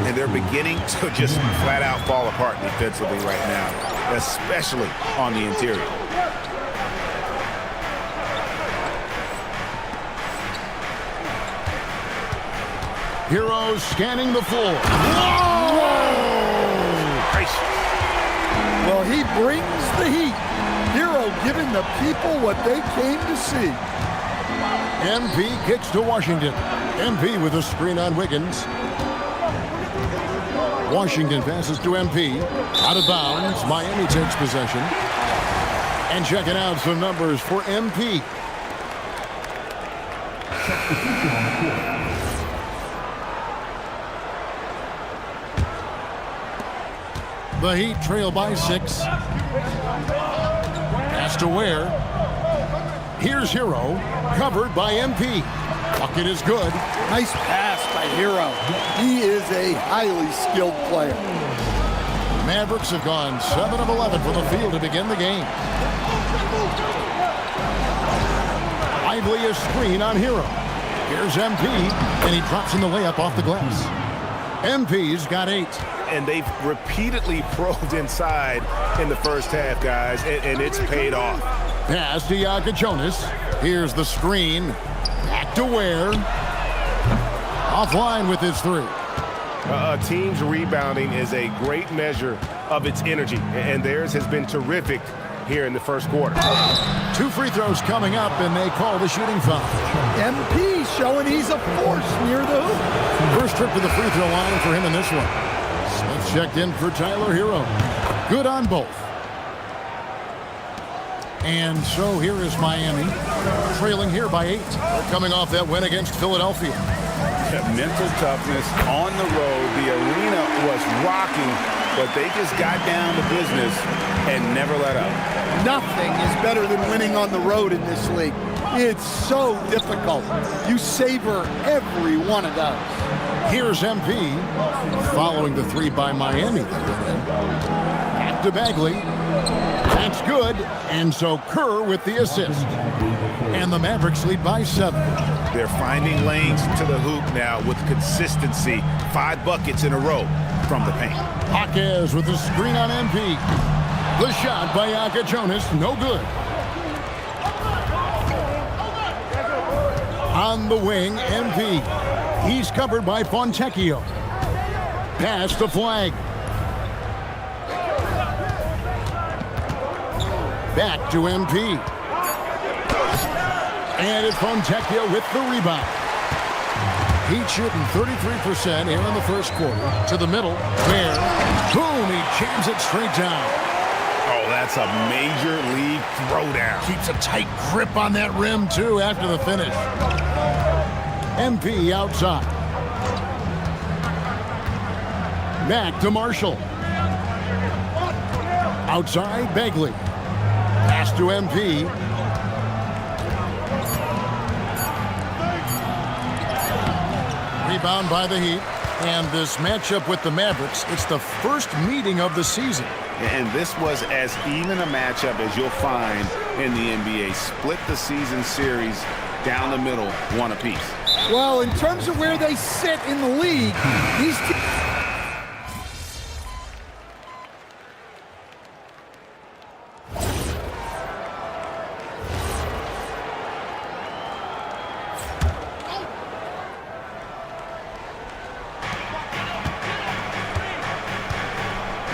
S14: And they're beginning to just flat out fall apart defensively right now, especially on the interior.
S12: Hero scanning the floor.
S14: Whoa!
S13: Well, he brings the heat. Hero giving the people what they came to see.
S12: MP kicks to Washington. MP with a screen on Wiggins. Washington passes to MP. Out of bounds. Miami takes possession. And checking out some numbers for MP. The Heat trail by 6. Pass to Ware. Here's Hero, covered by MP. Bucket is good.
S13: Nice pass by Hero. He is a highly skilled player.
S12: Mavericks have gone 7 of 11 from the field to begin the game. Lively a screen on Hero. Here's MP, and he drops in the layup off the glass. MP's got 8.
S14: And they've repeatedly probed inside in the first half, guys, and it's paid off.
S12: Pass to Jonas. Here's the screen. Back to Ware. Offline with his 3.
S14: A team's rebounding is a great measure of its energy, and theirs has been terrific here in the first quarter.
S12: 2 free throws coming up, and they call the shooting foul.
S13: MP showing he's a force near the hoop.
S12: First trip to the free throw line for him in this one. Smith checked in for Tyler Hero. Good on both. And so here is Miami, trailing here by 8. They're coming off that win against Philadelphia.
S14: Mental toughness on the road. The arena was rocking, but they just got down to business and never let up.
S13: Nothing is better than winning on the road in this league. It's so difficult. You savor every one of those.
S12: Here's MP, following the 3 by Miami. Back to Bagley. That's good. And so Kerr with the assist. And the Mavericks lead by 7.
S14: They're finding lanes to the hoop now with consistency. 5 buckets in a row from the paint.
S12: Jaquez with the screen on MP. The shot by Jonas, no good. On the wing, MP. He's covered by Fontecchio. past the flag. Back to MP. And it's Fontecchio with the rebound. Heat shooting 33% here in the first quarter. To the middle, where, boom, he jams it straight down.
S14: Oh, that's a major league throwdown.
S12: Keeps a tight grip on that rim, too, after the finish. MP outside. Back to Marshall. Outside, Begley. Pass to MP. Rebound by the Heat. And this matchup with the Mavericks, it's the first meeting of the season.
S14: And this was as even a matchup as you'll find in the NBA. Split the season series down the middle, one apiece.
S13: Well, in terms of where they sit in the league, these teams...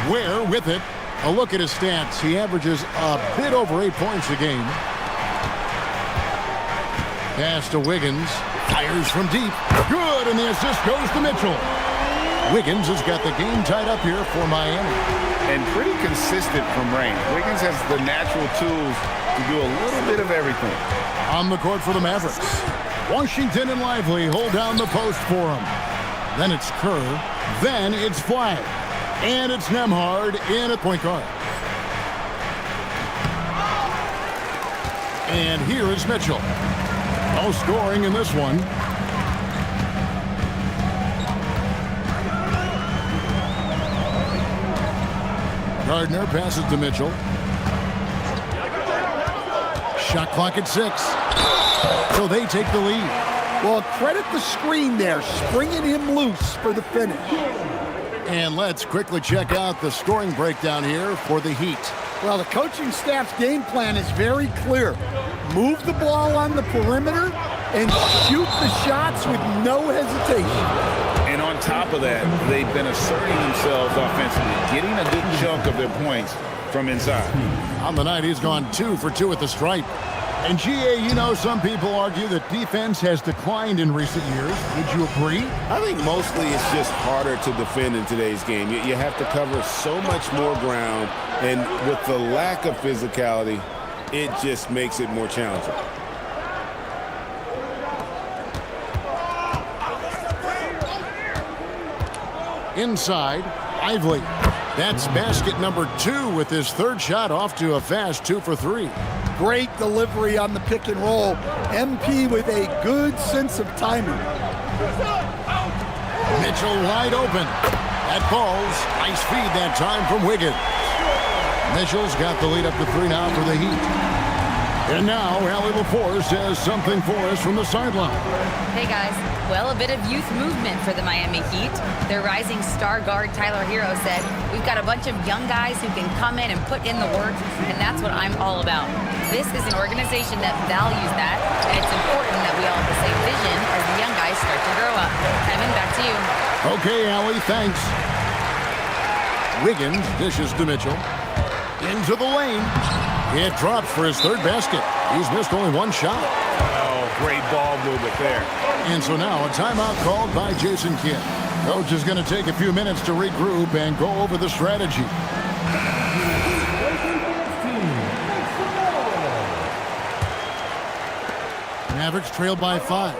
S12: Ware with it. A look at his stats. He averages a bit over 8 points a game. Pass to Wiggins. Fires from deep. Good, and the assist goes to Mitchell. Wiggins has got the game tied up here for Miami.
S14: And pretty consistent from range. Wiggins has the natural tools to do a little bit of everything.
S12: On the court for the Mavericks. Washington and Lively hold down the post for him. Then it's Kerr. Then it's Flag. And it's Nembhard in at point guard. And here is Mitchell. No scoring in this one. Gardner passes to Mitchell. Shot clock at 6. So they take the lead.
S13: Well, credit the screen there, springing him loose for the finish.
S12: And let's quickly check out the scoring breakdown here for the Heat.
S13: Well, the coaching staff's game plan is very clear. Move the ball on the perimeter and shoot the shots with no hesitation.
S14: And on top of that, they've been asserting themselves offensively, getting a good chunk of their points from inside.
S12: On the night, he's gone 2 for 2 at the stripe. And GA, you know, some people argue that defense has declined in recent years. Would you agree?
S14: I think mostly it's just harder to defend in today's game. You have to cover so much more ground, and with the lack of physicality, it just makes it more challenging.
S12: Inside, Lively. That's basket number 2 with his third shot off to a fast 2 for 3.
S13: Great delivery on the pick and roll. MP with a good sense of timing.
S12: Mitchell wide open. That falls. Nice feed that time from Wiggins. Mitchell's got the lead up to 3 now for the Heat. And now, Allie LaForce has something for us from the sideline.
S6: Hey, guys. Well, a bit of youth movement for the Miami Heat. Their rising star guard, Tyler Hero, said, "We've got a bunch of young guys who can come in and put in the work, and that's what I'm all about." This is an organization that values that, and it's important that we all have the same vision as the young guys start to grow up. Kevin, back to you.
S12: Okay, Allie, thanks. Wiggins dishes to Mitchell. Into the lane. It drops for his third basket. He's missed only 1 shot.
S14: Oh, great ball movement there.
S12: And so now a timeout called by Jason Kidd. Coach is going to take a few minutes to regroup and go over the strategy. Mavericks trail by 5.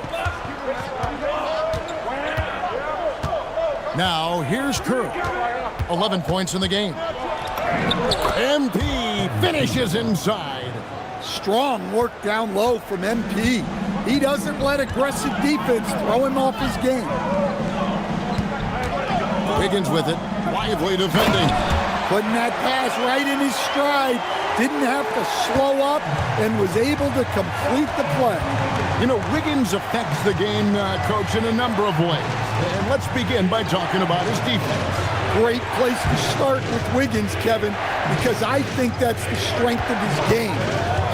S12: Now here's Kerr. 11 points in the game. MP finishes inside.
S13: Strong work down low from MP. He doesn't let aggressive defense throw him off his game.
S12: Wiggins with it. Lively defending.
S13: Putting that pass right in his stride. Didn't have to slow up and was able to complete the play.
S12: You know, Wiggins affects the game, Coach, in a number of ways. And let's begin by talking about his defense.
S13: Great place to start with Wiggins, Kevin, because I think that's the strength of his game.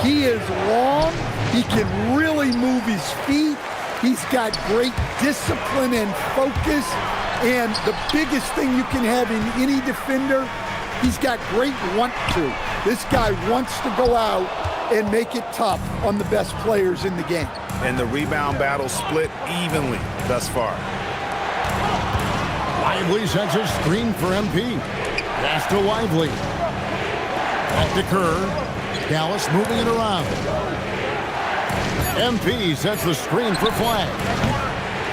S13: He is long. He can really move his feet. He's got great discipline and focus. And the biggest thing you can have in any defender, he's got great want to. This guy wants to go out and make it tough on the best players in the game.
S14: And the rebound battle split evenly thus far.
S12: Lively sets a screen for MP. Pass to Lively. Back to Kerr. Dallas moving it around. MP sets the screen for Flagg.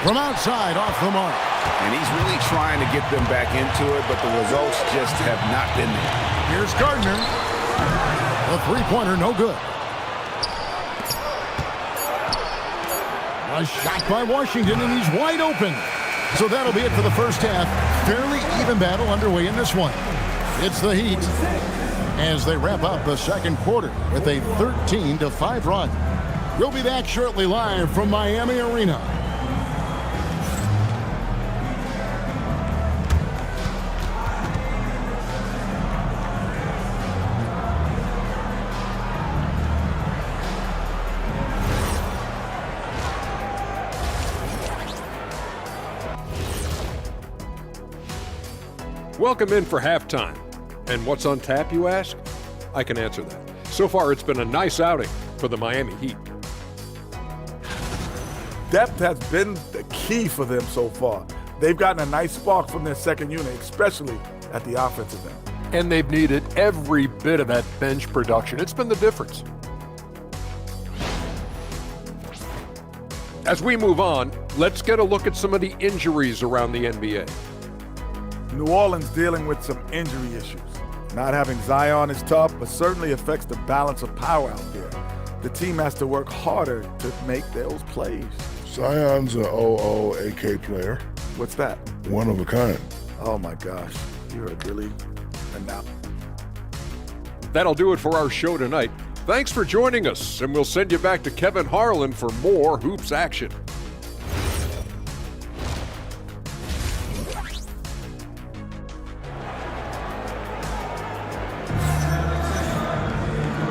S12: From outside, off the mark.
S14: And he's really trying to get them back into it, but the results just have not been there.
S12: Here's Gardner. The three-pointer, no good. A shot by Washington, and he's wide open. So that'll be it for the first half. Fairly even battle underway in this one. It's the Heat as they wrap up the second quarter with a 13-5 run. We'll be back shortly live from Miami Arena.
S8: Welcome in for halftime. And what's on tap, you ask? I can answer that. So far, it's been a nice outing for the Miami Heat.
S9: Depth has been the key for them so far. They've gotten a nice spark from their second unit, especially at the offensive end.
S8: And they've needed every bit of that bench production. It's been the difference. As we move on, let's get a look at some of the injuries around the NBA.
S9: New Orleans dealing with some injury issues. Not having Zion is tough, but certainly affects the balance of power out there. The team has to work harder to make those plays.
S10: Zion's an OO AK player.
S9: What's that?
S10: One of a kind.
S9: Oh my gosh, you're really enough.
S8: That'll do it for our show tonight. Thanks for joining us, and we'll send you back to Kevin Harlan for more hoops action.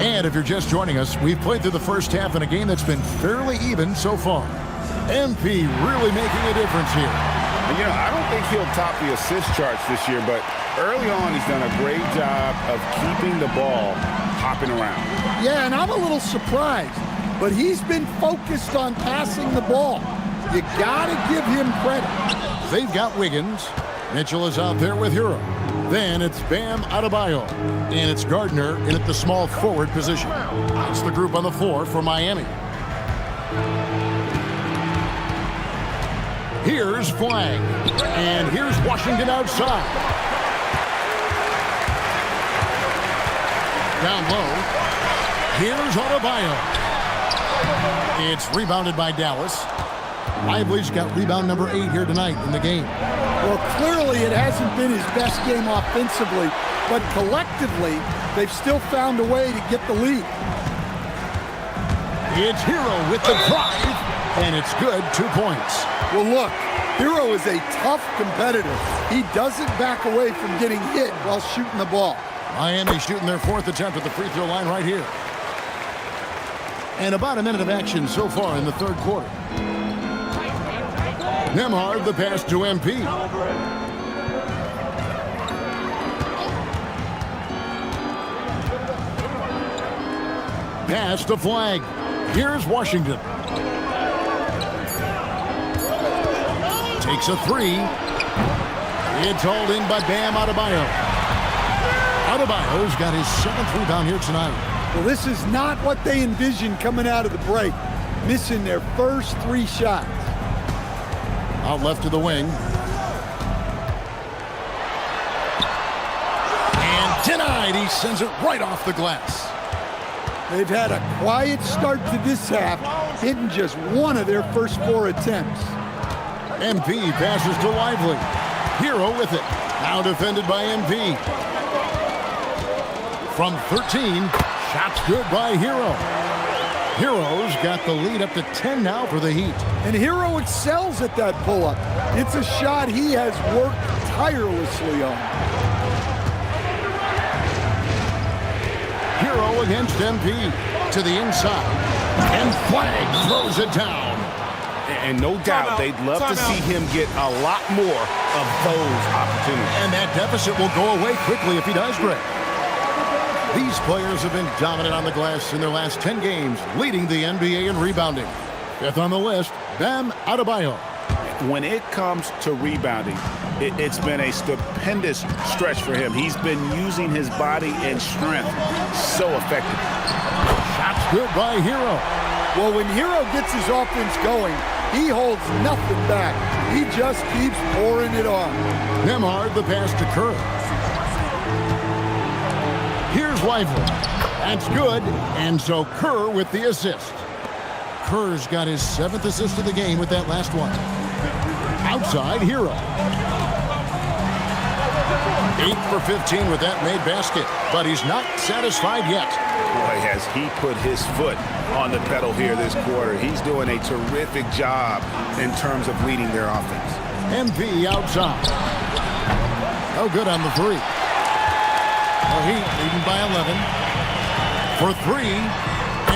S12: And if you're just joining us, we've played through the first half in a game that's been fairly even so far. MP really making a difference here.
S14: And, you know, I don't think he'll top the assist charts this year, but early on he's done a great job of keeping the ball hopping around.
S13: Yeah, and I'm a little surprised, but he's been focused on passing the ball. You gotta give him credit.
S12: They've got Wiggins. Mitchell is out there with Hero. Then it's Bam Adebayo, and it's Gardner in at the small forward position. It's the group on the floor for Miami. Here's Flagg, and here's Washington outside. Down low, here's Adebayo. It's rebounded by Dallas. Lively's got rebound number 8 here tonight in the game.
S13: Well, clearly it hasn't been his best game offensively, but collectively, they've still found a way to get the lead.
S12: It's Hero with the drive, and it's good, 2 points.
S13: Well, look, Hero is a tough competitor. He doesn't back away from getting hit while shooting the ball.
S12: Miami shooting their 4th attempt at the free throw line right here. And about a minute of action so far in the third quarter. Nembhard, the pass to MP. Pass to Flagg. Here's Washington. Takes a 3. It's hauled in by Bam Adebayo. Adebayo's got his 7th rebound here tonight.
S13: Well, this is not what they envisioned coming out of the break. Missing their first 3 shots.
S12: Out left to the wing. And denied. He sends it right off the glass.
S13: They've had a quiet start to this half, hitting just 1 of their first 4 attempts.
S12: MP passes to Lively. Hero with it. Now defended by MP. From 13, shots good by Hero. Hero's got the lead up to 10 now for the Heat.
S13: And Hero excels at that pull-up. It's a shot he has worked tirelessly on.
S12: Hero against MP to the inside. And Flagg throws it down.
S14: And no doubt they'd love to see him get a lot more of those opportunities.
S12: And that deficit will go away quickly if he does, Greg. These players have been dominant on the glass in their last 10 games, leading the NBA in rebounding. Fifth on the list, Bam Adebayo.
S14: When it comes to rebounding, it's been a stupendous stretch for him. He's been using his body and strength so effectively.
S12: Shots good by Hero.
S13: Well, when Hero gets his offense going, he holds nothing back. He just keeps pouring it on.
S12: Nembhard the pass to Kerr. Here's Lively. That's good. And so Kerr with the assist. Kerr's got his 7th assist of the game with that last one. Outside, Hero. 8 for 15 with that made basket, but he's not satisfied yet.
S14: Boy, has he put his foot on the pedal here this quarter. He's doing a terrific job in terms of leading their offense.
S12: MP outside. No good on the three. The Heat leading by 11. For 3,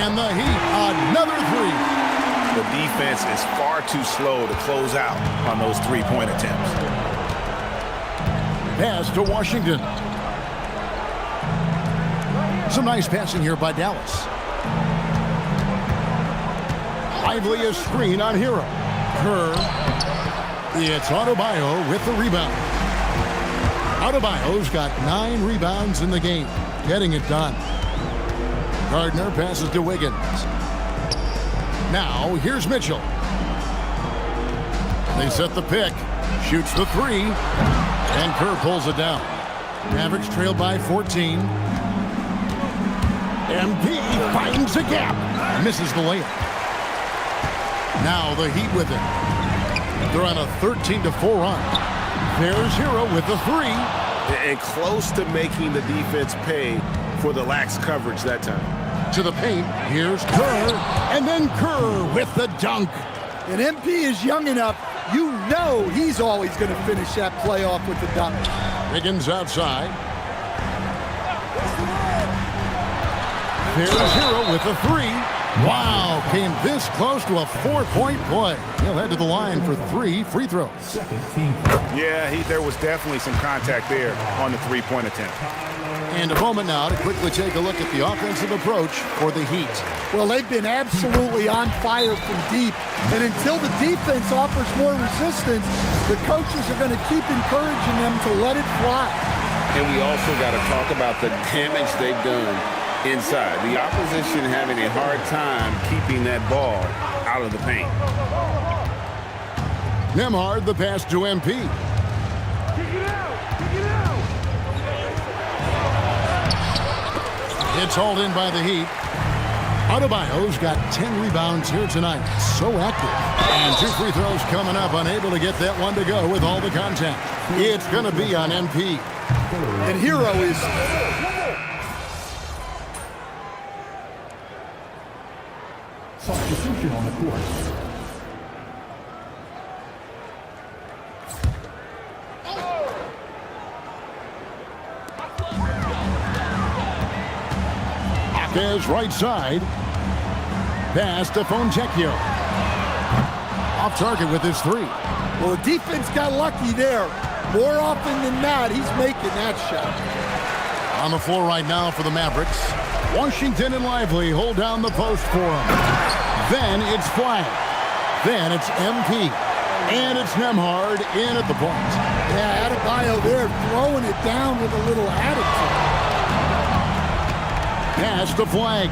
S12: and the Heat another 3.
S14: The defense is far too slow to close out on those three-point attempts.
S12: Pass to Washington. Some nice passing here by Dallas. Lively a screen on Hero. Kerr. It's Adebayo with the rebound. Adebayo's got 9 rebounds in the game, getting it done. Gardner passes to Wiggins. Now, here's Mitchell. They set the pick. Shoots the 3. And Kerr pulls it down. Mavericks trail by 14. MP finds a gap. Misses the layup. Now the Heat with it. They're on a 13-4 run. There's Hero with the 3.
S14: And close to making the defense pay for the lax coverage that time.
S12: To the paint, here's Kerr, and then Kerr with the dunk.
S13: And MP is young enough, you know he's always going to finish that play off with the dunk.
S12: Wiggins outside. There's Hero with the 3. Wow, came this close to a 4-point play. He'll head to the line for 3 free throws.
S14: Yeah, there was definitely some contact there on the three-point attempt.
S12: And a moment now to quickly take a look at the offensive approach for the Heat.
S13: Well, they've been absolutely on fire from deep. And until the defense offers more resistance, the coaches are going to keep encouraging them to let it fly.
S14: And we also got to talk about the damage they've done inside. The opposition having a hard time keeping that ball out of the paint.
S12: Nembhard the pass to MP. It's hauled in by the Heat. Adebayo's got 10 rebounds here tonight. So active. And 2 free throws coming up. Unable to get that one to go with all the contact. It's going to be on MP.
S13: And Hero is...
S15: Substitution on the court.
S12: His right side. Pass to Fontecchio. Off target with his 3.
S13: Well, the defense got lucky there. More often than not, he's making that shot.
S12: On the floor right now for the Mavericks. Washington and Lively hold down the post for him. Then it's Flag. Then it's MP. And it's Nembhard in at the point.
S13: Yeah, Adebayo there throwing it down with a little attitude.
S12: Pass to Flag.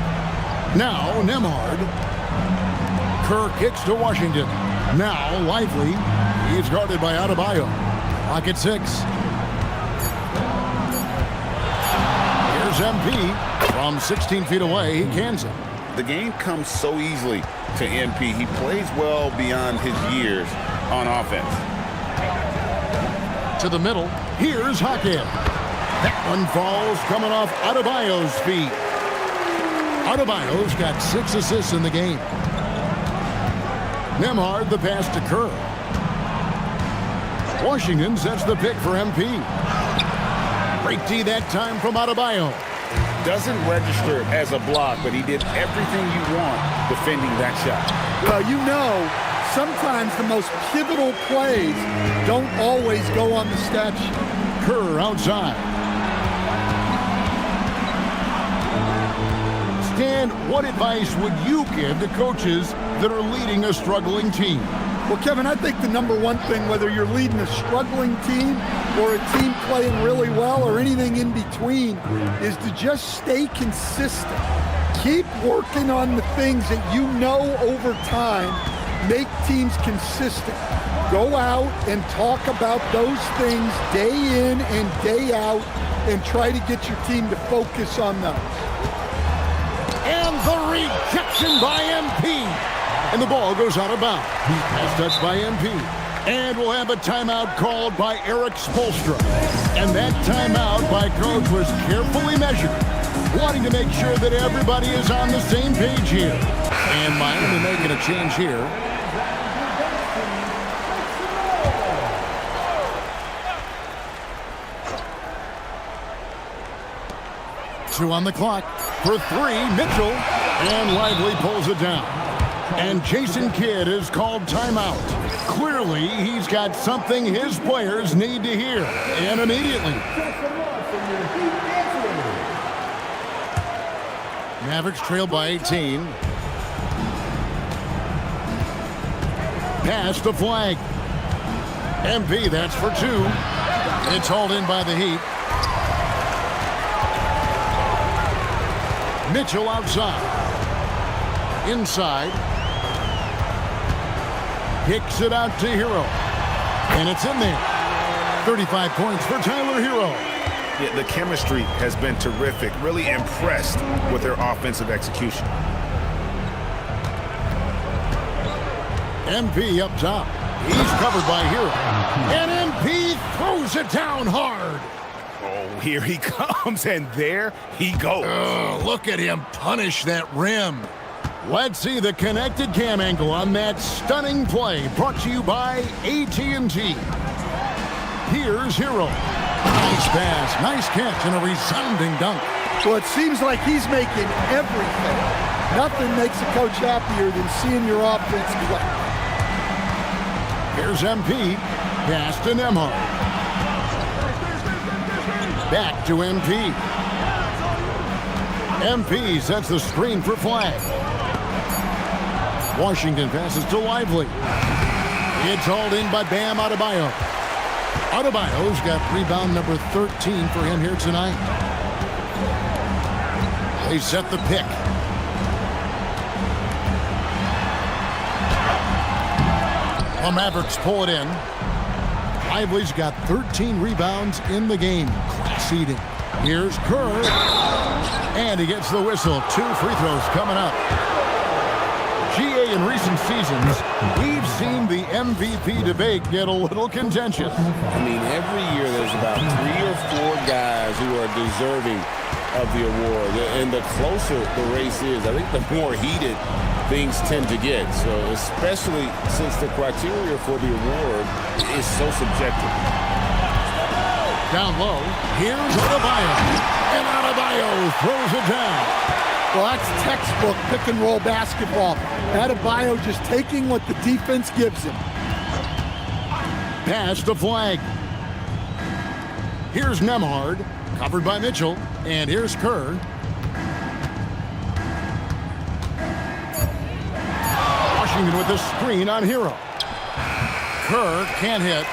S12: Now Nembhard. Kerr kicks to Washington. Now Lively. He's guarded by Adebayo. Clock at 6. Here's MP. From 16 feet away, he cans it.
S14: The game comes so easily to MP. He plays well beyond his years on offense.
S12: To the middle. Here's Hackett. That one falls coming off Adebayo's feet. Adebayo's got 6 assists in the game. Nembhard the pass to Kerr. Washington sets the pick for MP. Break D that time from Adebayo.
S14: Doesn't register as a block, but he did everything you want defending that shot.
S13: Well, you know, sometimes the most pivotal plays don't always go on the stat sheet.
S12: Kerr outside. Stan, what advice would you give to coaches that are leading a struggling team?
S13: Well, Kevin, I think the number one thing, whether you're leading a struggling team or a team playing really well or anything in between, is to just stay consistent. Keep working on the things that you know over time make teams consistent. Go out and talk about those things day in and day out and try to get your team to focus on those.
S12: And the rejection by MP. And the ball goes out of bounds. Pass touched by MP. And we'll have a timeout called by Eric Spoelstra. And that timeout by Coach was carefully measured, wanting to make sure that everybody is on the same page here. And Miami making a change here. Two on the clock. For three, Mitchell. And Lively pulls it down. And Jason Kidd is called timeout. Clearly, he's got something his players need to hear. And immediately. Mavericks trail by 18. Pass the flag. MP, that's for two. It's hauled in by the Heat. Mitchell outside. Inside. Kicks it out to Hero. And it's in there. 35 points for Tyler Hero.
S14: Yeah, the chemistry has been terrific. Really impressed with their offensive execution.
S12: MP up top. He's covered by Hero. And MP throws it down hard.
S14: Oh, here he comes, and there he goes.
S12: Oh, look at him punish that rim. Let's see the connected cam angle on that stunning play, brought to you by AT&T. Here's Hero. Nice pass, nice catch, and a resounding dunk.
S13: Well, it seems like he's making everything. Nothing makes a coach happier than seeing your offense play.
S12: Here's MP. Pass to Nembhard. Back to MP. MP sets the screen for flag. Washington passes to Lively. It's hauled in by Bam Adebayo. Adebayo's got rebound number 13 for him here tonight. They set the pick. The Mavericks pull it in. Lively's got 13 rebounds in the game. Class eating. Here's Kerr. And he gets the whistle. 2 free throws coming up. GA, in recent seasons, we've seen the MVP debate get a little contentious.
S15: I mean, every year there's about 3 or 4 guys who are deserving of the award. And the closer the race is, I think the more heated things tend to get. So especially since the criteria for the award is so subjective.
S12: Down low, here's Adebayo. And Adebayo throws it down.
S13: Well, that's textbook pick-and-roll basketball. Adebayo just taking what the defense gives him.
S12: Pass the flag. Here's Nembhard, covered by Mitchell. And here's Kerr. Washington with the screen on Hero. Kerr can't hit.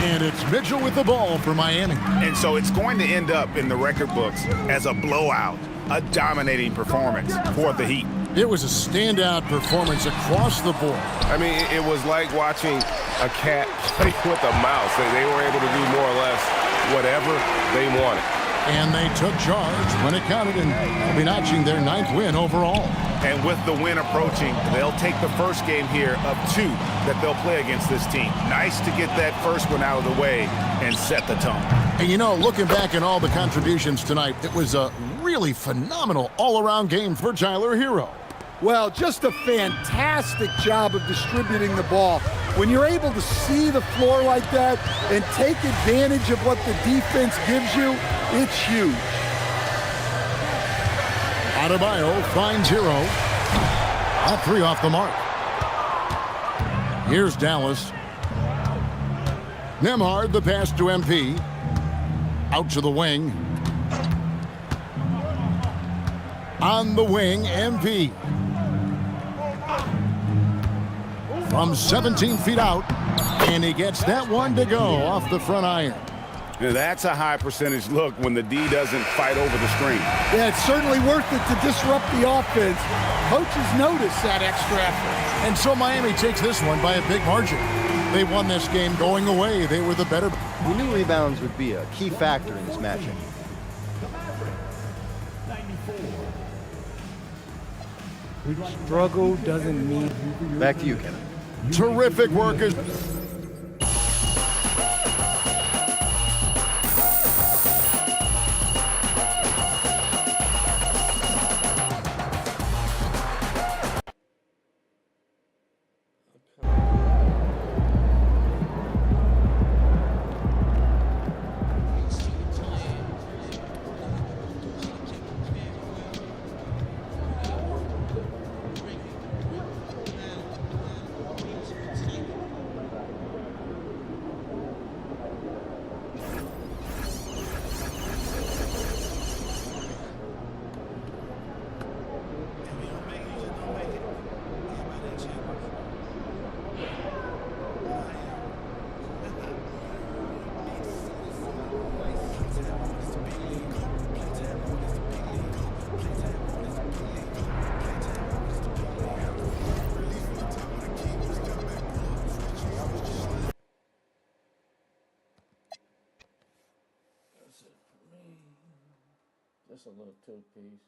S12: And it's Mitchell with the ball for Miami.
S14: And so it's going to end up in the record books as a blowout, a dominating performance for the Heat.
S12: It was a standout performance across the board.
S16: I mean, it was like watching a cat play with a mouse. They were able to do more or less whatever they wanted.
S12: And they took charge when it counted, and they'll be notching their 9th win overall.
S14: And with the win approaching, they'll take the first game here of 2 that they'll play against this team. Nice to get that first one out of the way and set the tone.
S12: And you know, looking back at all the contributions tonight, it was a really phenomenal all-around game for Tyler Hero.
S13: Well, just a fantastic job of distributing the ball. When you're able to see the floor like that and take advantage of what the defense gives you, it's huge.
S12: Adebayo finds Hero. That 3 off the mark. Here's Dallas. Nembhard, the pass to MP. Out to the wing. On the wing, MP. From 17 feet out, and he gets that one to go off the front iron.
S14: Now, that's a high percentage look when the D doesn't fight over the screen.
S13: Yeah, it's certainly worth it to disrupt the offense. Coaches notice that extra effort.
S12: And so Miami takes this one by a big margin. They won this game going away. They were the better.
S17: We knew rebounds would be a key factor in this matchup.
S18: Struggle doesn't mean...
S17: Back to you, Kevin.
S12: Terrific work.
S1: Just a little two-piece.